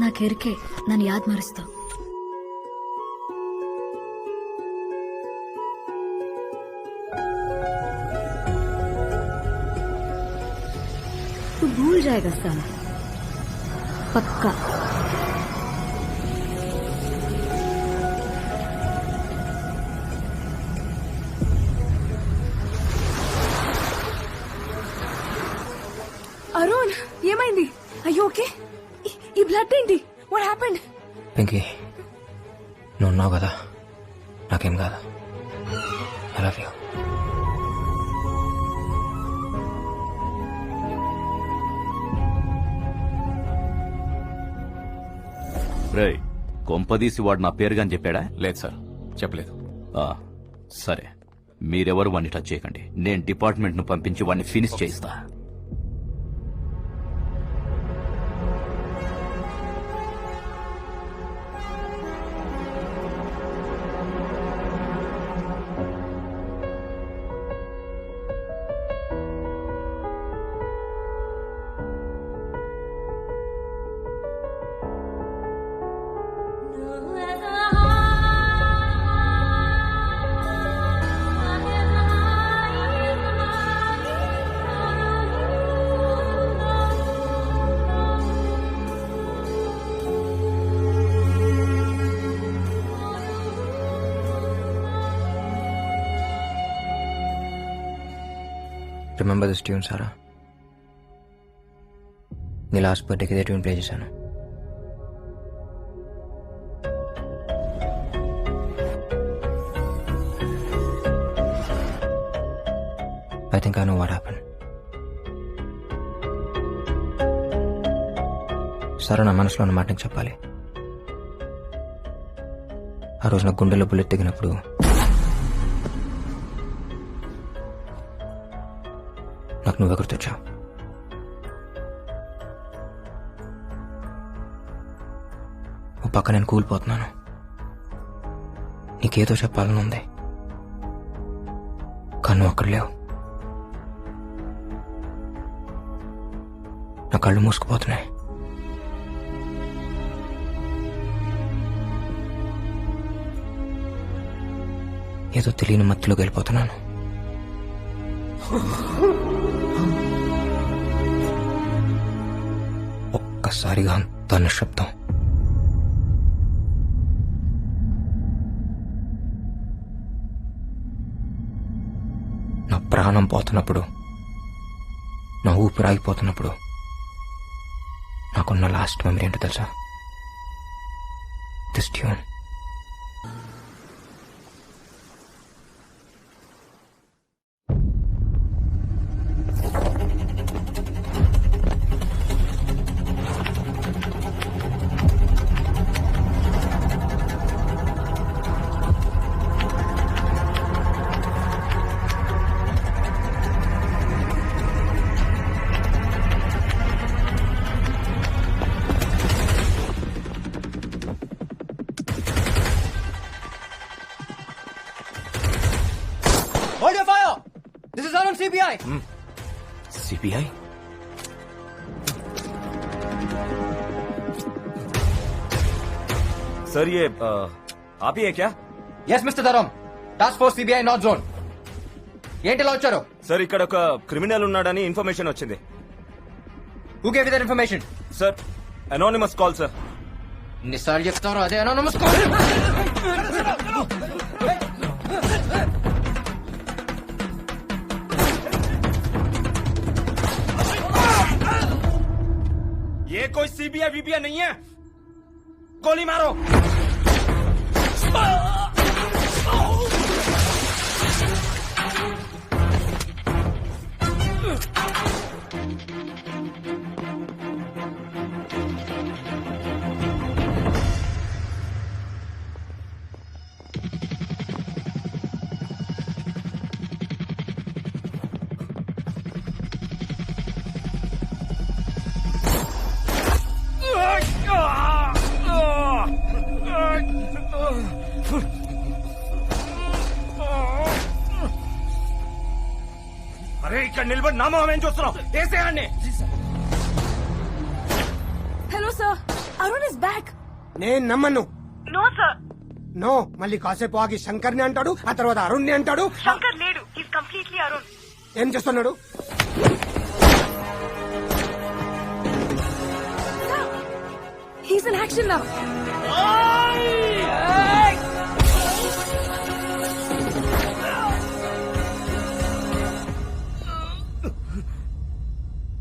నాకెరికే నన్ను యాద్ మరుస్తావు. तू भूल जाएगा साला, पक्का. అరుణ్, ఏమైంది? అయ్యో ఓకే. ఈ బ్లడ్ ఏంటి? What happened? పింకీ, నువ్వు ఉన్నావు కదా, నాకేం కాదు. I love you. రే, కొంపదీసి వాడు నా పేరుగాని చెప్పాడా? లేదు సార్, చెప్పలేదు. సరే, మీరెవరు వాడిని టచ్ చేయకండి. నేను డిపార్ట్మెంట్ ను పంపించి వాడిని ఫినిష్ చేయిస్తా. Remember this tune Sara? నీ లాస్ట్ బర్త్డేకి ఇదే ట్యూన్ ప్లే చేశాను. I think I know what happen. Sara, నా మనసులో ఉన్న మాట నీకు చెప్పాలి. ఆ రోజు నా గుండెలో బుల్లెట్ దిగినప్పుడు నాకు నువ్వే గుర్తొచ్చావు. ఓ పక్క నేను కూలిపోతున్నాను, నీకేదో చెప్పాలని ఉంది, కానీ నువ్వు అక్కడ లేవు. నా కళ్ళు మూసుకుపోతున్నాయి. ఏదో తెలియని మత్తులోకి వెళ్ళిపోతున్నాను. ఒక్కసారిగా అంత నిశ్శబ్దం. నా ప్రాణం పోతున్నప్పుడు, నా ఊపిరి ఆగిపోతున్నప్పుడు నాకున్న లాస్ట్ మెమరీ ఏంటో తెలుసా? This tune. Hold your fire! This is Arun CBI. CBI? Sir ये आप ही है क्या? Yes, Mr. Dharam. Task Force CBI North Zone. ఏంటి ఇలా వచ్చారు? సార్, ఇక్కడ ఒక క్రిమినల్ ఉన్నాడని ఇన్ఫర్మేషన్ వచ్చింది. Who gave you that information? Sir, anonymous call sir. ఎన్నిసార్లు చెప్తారో అదే అనోనిమస్ కాల్. कोई सीबीआई वीबीआई नहीं है, गोली मारो। అరే ఇక్కడ నిలబడి నా మొహం ఏం చూస్తున్నావు? వేసేయాన్ని. Hello sir, Arun is back. నేను నమ్మను. No sir. నో, మళ్ళీ కాసేపు ఆగి శంకర్ ని అంటాడు, ఆ తర్వాత అరుణ్ ని అంటాడు. శంకర్ లేడు, ఈస్ కంప్లీట్లీ అరుణ్. ఏం చేస్తున్నాడు? He's in action now.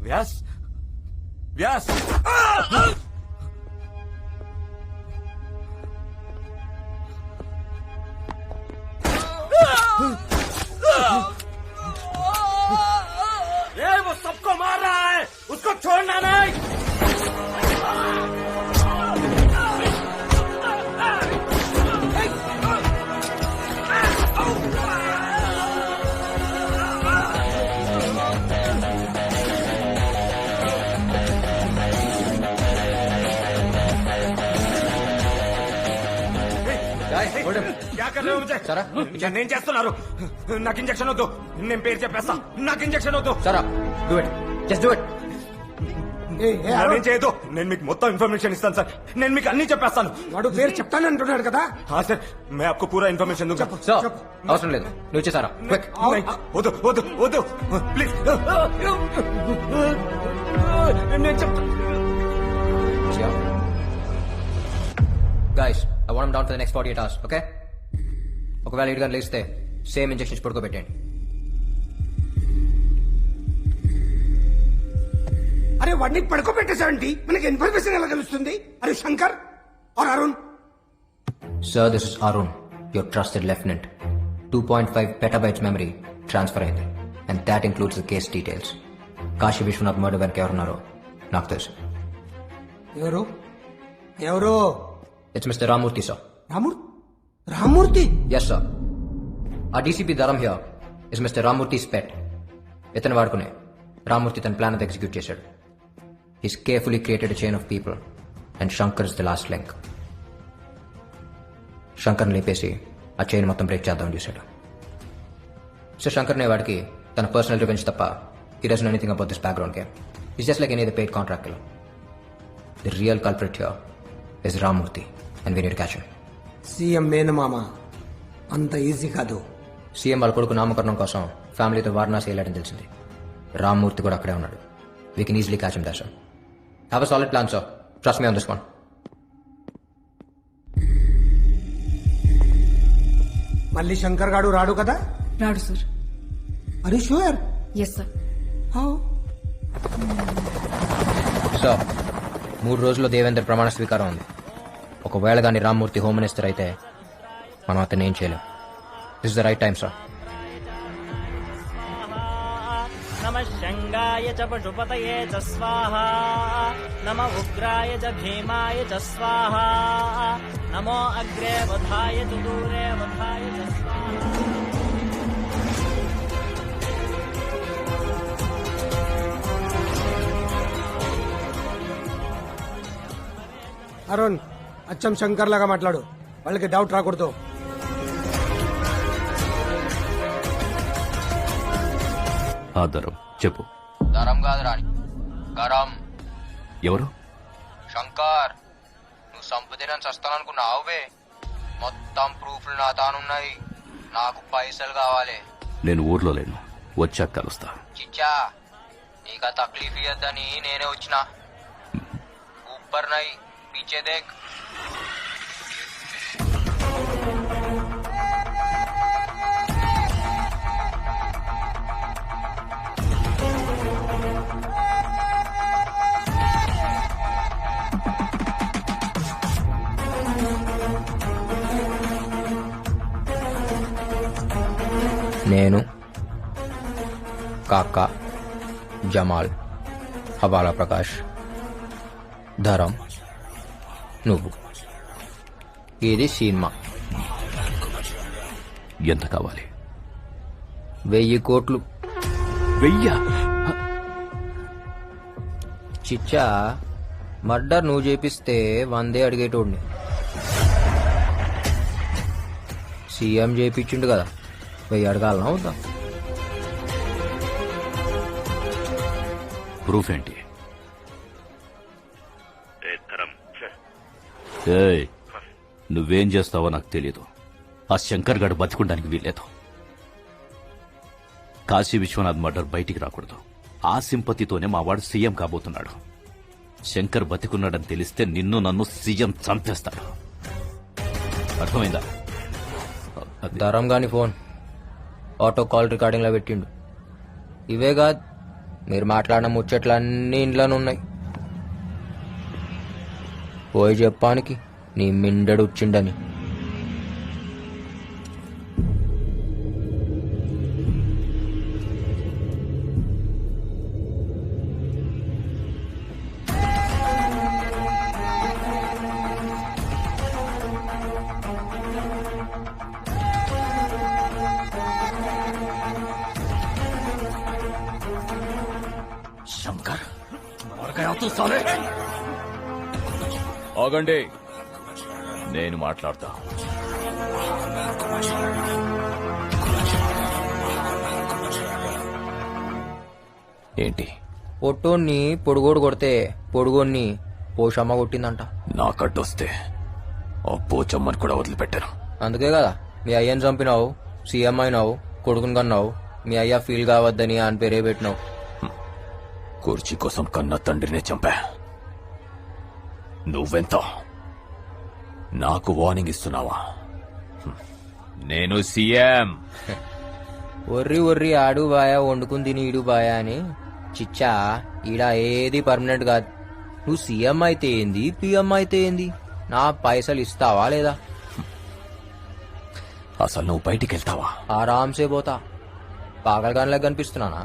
Vyas, Vyas. ये वो सबको मार रहा है, उसको छोड़ना नहीं। क्या कर रहे हो मुझे? సరా నేను చేస్తున్నారు. నాకు ఇంజక్షన్ వద్దు, నేను పేరు చెప్పేస్తా. నాకు ఇంజక్షన్ వద్దు. సరా do it, just do it. నేను చేయదు. నేను మీకు మొత్తం ఇన్ఫర్మేషన్ ఇస్తాను సార్. నేను మీకు అన్ని చెప్పేస్తాను. వాడు పేరు చెప్తానంటున్నాడు కదా. हाँ सर, मैं आपको पूरा इन्फॉर्मेशन दूंगा. సార్ అవసరం లేదు, నువ్వు ఇచ్చేసారా క్విక్. వద్దు వద్దు వద్దు ప్లీజ్. నేను చెప్తా. Guys, I want down for the next 48 hours, okay? ఒకవేళ 7 గంటలు ఇస్తే సేమ్ ఇంజెక్షన్స్ పడుకోబెట్టండి. అరే వాడిని పడుకోబెట్టేసావంటి, మనకి ఇన్ఫర్మేషన్ ఎలా తెలుస్తుంది? అరే Shankar or Arun? Sir, this is Arun, your trusted lieutenant. 2.5 petabytes memory transfer అయింది, and that includes the case details. Kashi Vishwanath murder వెనక ఎవరున్నారో నాకు తెలుసు. ఎవరు ఎవరు? It's mister Ramurthy, sir. Ramurthy? Yes sir. ఆ DCP Dharam here is mister Ramurthy's pet. ఇతను వాడుకునే రామూర్తి తన ప్లాన్ అంతా ఎగ్జిక్యూట్ చేశాడు. He's carefully created a chain of people, and Shankar is the last link. శంకర్ని లేపేసి ఆ చైన్ మొత్తం బ్రేక్ చేద్దామని చూశాడు. సో శంకర్ నే వాడికి తన పర్సనల్ రివెంజ్ తప్ప he doesn't know anything about this background game. He's just like any other paid contract killer. The real culprit here is Ramurthy, and we need to catch him. CM మేనమామ అంత easy కాదు. CM వాళ్ళ కొడుకు నామకరణం కోసం ఫ్యామిలీతో వారణాసి వెళ్ళాడని తెలిసింది. రామ్మూర్తి కూడా అక్కడే ఉన్నాడు. We can easily catch him there, sir. Have a solid plan, sir. Trust me on this one. మళ్ళీ శంకర్ గాడు రాడు కదా? రాడు సార్. అరే షూర్? Yes sir. సార్, 3 రోజుల్లో దేవేందర్ ప్రమాణ స్వీకారం ఉంది. ఒకవేళ దాన్ని రామ్మూర్తి హోమ్ మినిస్టర్ అయితే మనం అతన్ని ఏం చేయలేం. This is the right time, sir. నమః శంగాయ చ పశుపతయే చ స్వాహా, నమః ఉగ్రాయ చ భీమాయ చ స్వాహా, నమో అగ్రే వధాయ చ దూరే వధాయ చ స్వాహా. అరుణ్, అచ్చం శంకర్ లాగా మాట్లాడు, వాళ్ళకి డౌట్ రాకూడదు. దరం చెప్పు. దరం కాదు రాణి, గరం. ఎవరు? శంకర్, నువ్వు సంపదీరని చస్తాననుకున్నావు బే. మొత్తం ప్రూఫ్లు నా తానున్నాయి. నాకు పైసలు కావాలి. నేను ఊర్లో లేను, వచ్చాక కలుస్తా. చిచ్చా, నీకు ఆ తక్లీఫ్ ఇయ్యద్దని నేనే వచ్చిన. ఊపర్ నై పీచే దేఖ్. నేను, కాకా, జమాల్, హవాలా ప్రకాష్, ధరం, నువ్వు. ఇది సినిమా. ఎంత కావాలి? 1000 కోట్లు. 1000? చిచ్చా, మర్డర్ నువ్వు చేపిస్తే 100 అడిగేటోడిని. సీఎం చేపించిండు కదా, 1000 అడగాలనా వద్దా? ప్రూఫ్ ఏంటి? ఏయ్, నువ్వేం చేస్తావో నాకు తెలియదు. ఆ శంకర్ గడు బతికుండానికి వీల్లేదు. కాశీ విశ్వనాథ్ మర్డర్ బయటికి రాకూడదు. ఆ సింపతితోనే మా వాడు సీఎం కాబోతున్నాడు. శంకర్ బతికున్నాడని తెలిస్తే నిన్ను నన్ను సీఎం చంపేస్తాడు. అర్థమైందా? ధరం గాని ఫోన్ ఆటో కాల్ రికార్డింగ్ లో పెట్టిండు. ఇవే కాదు, మీరు మాట్లాడిన ముచ్చట్లన్నీ ఇంట్లోనే ఉన్నాయి. పోయి చెప్పానికి నీ మిండడు వచ్చిండని. శంకర్, ఆగండి, నేను మాట్లాడతా. ఏంటి? పొట్టోన్ని పొడుగోడు కొడితే పొడుగోన్ని పోషమ్మ కొట్టిందంట. నాకడ్డొస్తే ఆ పోచమ్మని కూడా వదిలిపెట్టాను. అందుకే కదా మీ అయ్యని చంపినావు, సీఎం అయినావు, కొడుకుని కన్నావు. మీ అయ్య ఫీల్ కావద్దని అని పేరే పెట్టినావు. కుర్చీ కోసం కన్న తండ్రినే చంపా. నువ్వెంత నాకు వార్నింగ్ ఇస్తున్నావా? నేను సీఎం. ఒర్రి ఒర్రి ఆడు బాయా, వండుకుని తిని ఈడు బాయా అని. చిచ్చా, ఈడ ఏది పర్మనెంట్ కాదు. నువ్వు సీఎం అయితే ఏంది, పిఎం అయితే ఏంది, నా పైసలు ఇస్తావా లేదా? అసలు నువ్వు బయటికి వెళ్తావా? ఆరాంసే పోతా. పాగల్ గన్లా కనిపిస్తున్నానా?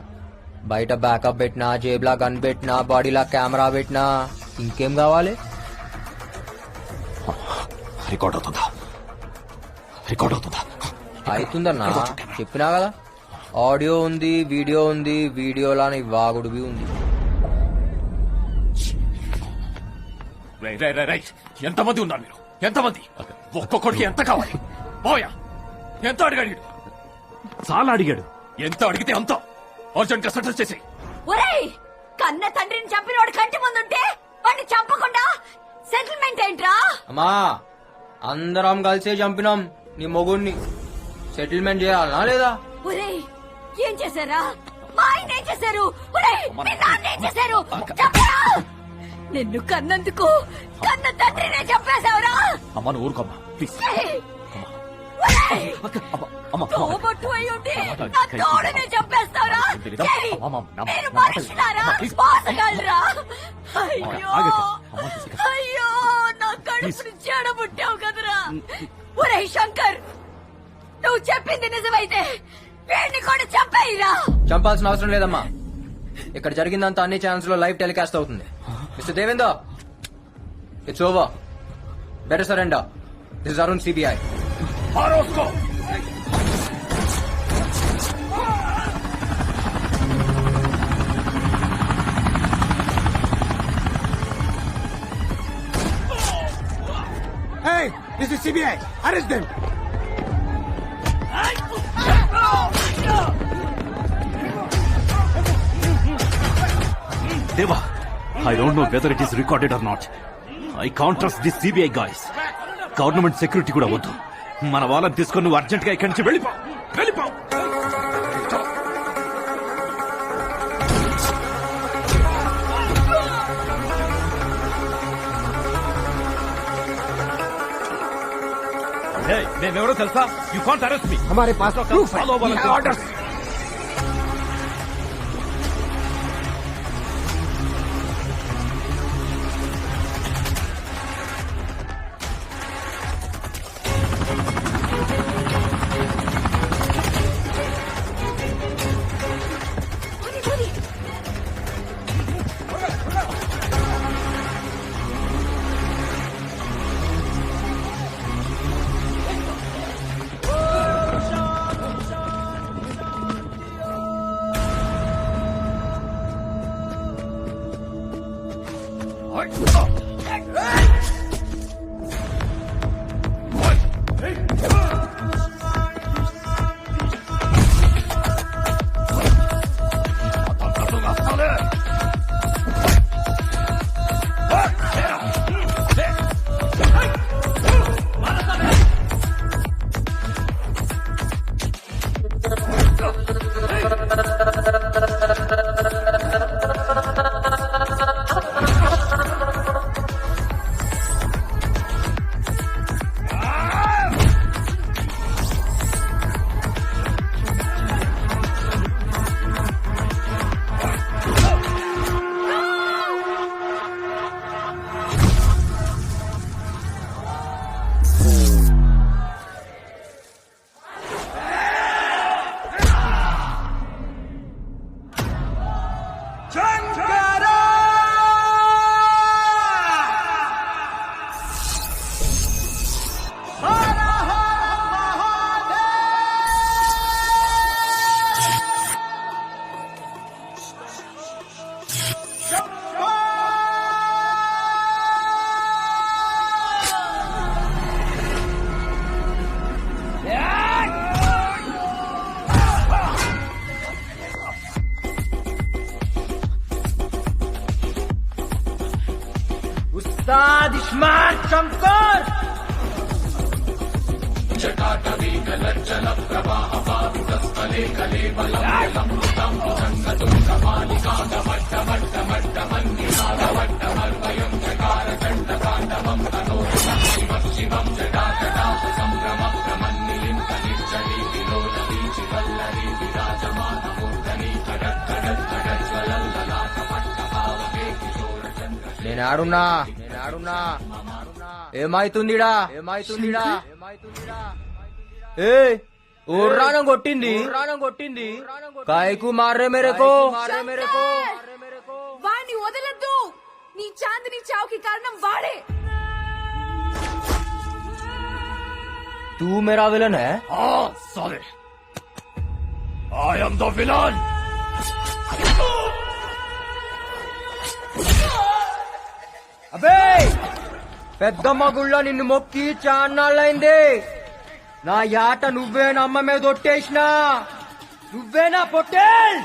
బయట బ్యాకప్ పెట్టినా, జేబులా గన్ పెట్టినా, బాడీలా కెమెరా పెట్టినా, ఇంకేం కావాలి? రికార్డ్ అవుతుందా? రికార్డ్ అవుతుందా? అవుతుందన్నా, చెప్పినా కదా. ఆడియో ఉంది, వీడియో ఉంది, వీడియోలా నీ వాగుడువి ఉంది. ఎంతమంది ఉన్నారు మీరు? ఎంతమంది? ఒక్కొక్కడికి ఎంత కావాలి? పోయా, ఎంత అడిగాడు? చాలా అడిగాడు. ఎంత అడిగితే అంత అర్జెంట్ గా సెటిల్ చేసి. ఒరేయ్, కన్న తండ్రిని చంపినోడు కంటి ముందుంటే వాడిని చంపకుండా సెటిల్మెంట్ ఏంట్రా? అమ్మా, అందరం కలిసే చంపినాం నీ మొగుడిని. సెటిల్మెంట్ చేయాలనా లేదా? ఒరేయ్, ఏం చేశారా? మా ఆయన ఏం చేశారు? ఒరేయ్, మీ నాన్న ఏం చేశారు? చెప్పరా? నిన్ను కన్నందుకు కన్న తండ్రినే చంపేశావురా? అమ్మ, నువ్వు ఊరుకోమ్మా ప్లీజ్. తోబొట్టు అయి ఉండి నా తోడునే చంపేస్తావురా? మీరు మనుషులారా? మోసగాళ్ళరా? అయ్యో అయ్యో, నా కడుపుని చెడబుట్టావు కదరా. ఒరేయ్ శంకర్, నువ్వు చెప్పింది నిజమైతే వీడిని కూడా చంపేయిరా. చంపాల్సిన అవసరం లేదమ్మా. ఇక్కడ జరిగిందంతా అన్ని ఛానల్స్ లో లైవ్ టెలికాస్ట్ అవుతుంది. Mister Devender, it's over. Better surrender. This is Arun, CBI. Hey, this is CBI. Arrest them. Deva, I don't know whether it is recorded or not. I can't trust these CBI guys. Government security కూడా వద్దు. మన వాళ్ళని తీసుకొని నువ్వు urgent గా ఇక్కడి నుంచి వెళ్ళిపో. నేనెవరో తెలుసా? యూ కాంట్ అరెస్ట్ మీ. हमारे पास proof है. We have orders. Smart Shankar నేను ఆడున్నా ఏమైతుందిడా ఏ ఊర్రానం కొట్టింది కాయకు మారే మేరకు వాడిని వదలద్దు. నీ చాందిని చావుకి కారణం వాడే. तू मेरा विलन है? हाँ साले आई एम द विलन. అబే పెద్దమ్మ గుళ్ళ నిన్ను మొక్కి చాన్నాళ్ళైంది. నా యాట నువ్వే నమ్మ మీద ఒట్టేసినా. నువ్వేనా పొట్టేల్?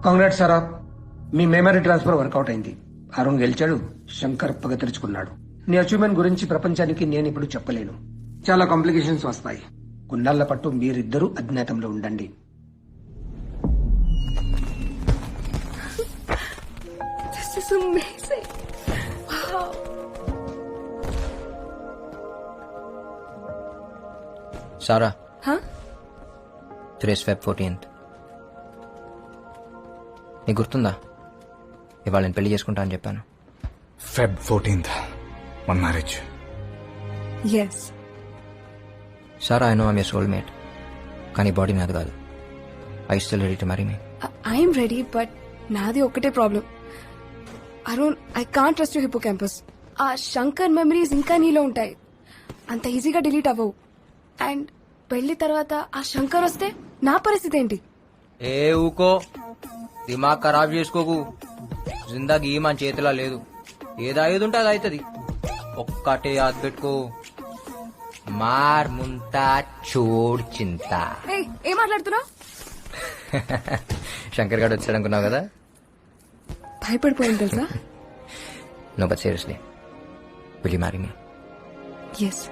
కాంగ్రాట్స్ సారా, మీ మెమరీ ట్రాన్స్ఫర్ వర్కౌట్ అయింది. అరుణ్ గెలిచాడు, శంకర్ పగ తెరుచుకున్నాడు. నీ అచీవ్మెంట్ గురించి ప్రపంచానికి నేను ఇప్పుడు చెప్పలేను. చాలా కాంప్లికేషన్స్ వస్తాయి. కొన్నాళ్ల పట్టు మీరిద్దరూ అజ్ఞాతంలో ఉండండి. This is amazing. Wow. Sara Huh? Today's Feb 14th. నీకు గుర్తుందా ఇవాళ నేను పెళ్లి చేసుకుంటా అని చెప్పాను. Feb 14th మన marriage. Yes. Sara I know I'm your soulmate, కానీ బాడీ నాది కాదు. I still ready to marry me? I'm ready, but నాది ఒకటే problem. Arun, I can't trust your hippocampus. ఆ శంకర్ మెమరీస్ ఇంకా నీలో ఉంటాయి, అంత ఈజీగా డిలీట్ అవ్వవు. అండ్ పెళ్లి తర్వాత ఆ శంకర్ వస్తే నా పరిస్థితి ఏంటి? ఏ ఊకో, దిమాగ్ ఖరాబ్ చేసుకోకు. జిందగీ మన చేతిలో లేదు. ఏది ఉంటే అది అవుతుంది. ఒక్కటే యాద్ పెట్టుకో, మార్ ముంతా చోడ్ చింతా. ఏయ్, ఏం మాట్లాడుతున్నావు? శంకర్ గారు వచ్చాడు అనుకున్నావు కదా. భయపడిపోయింది తెలుసా. No but seriously, will you marry me? Yes.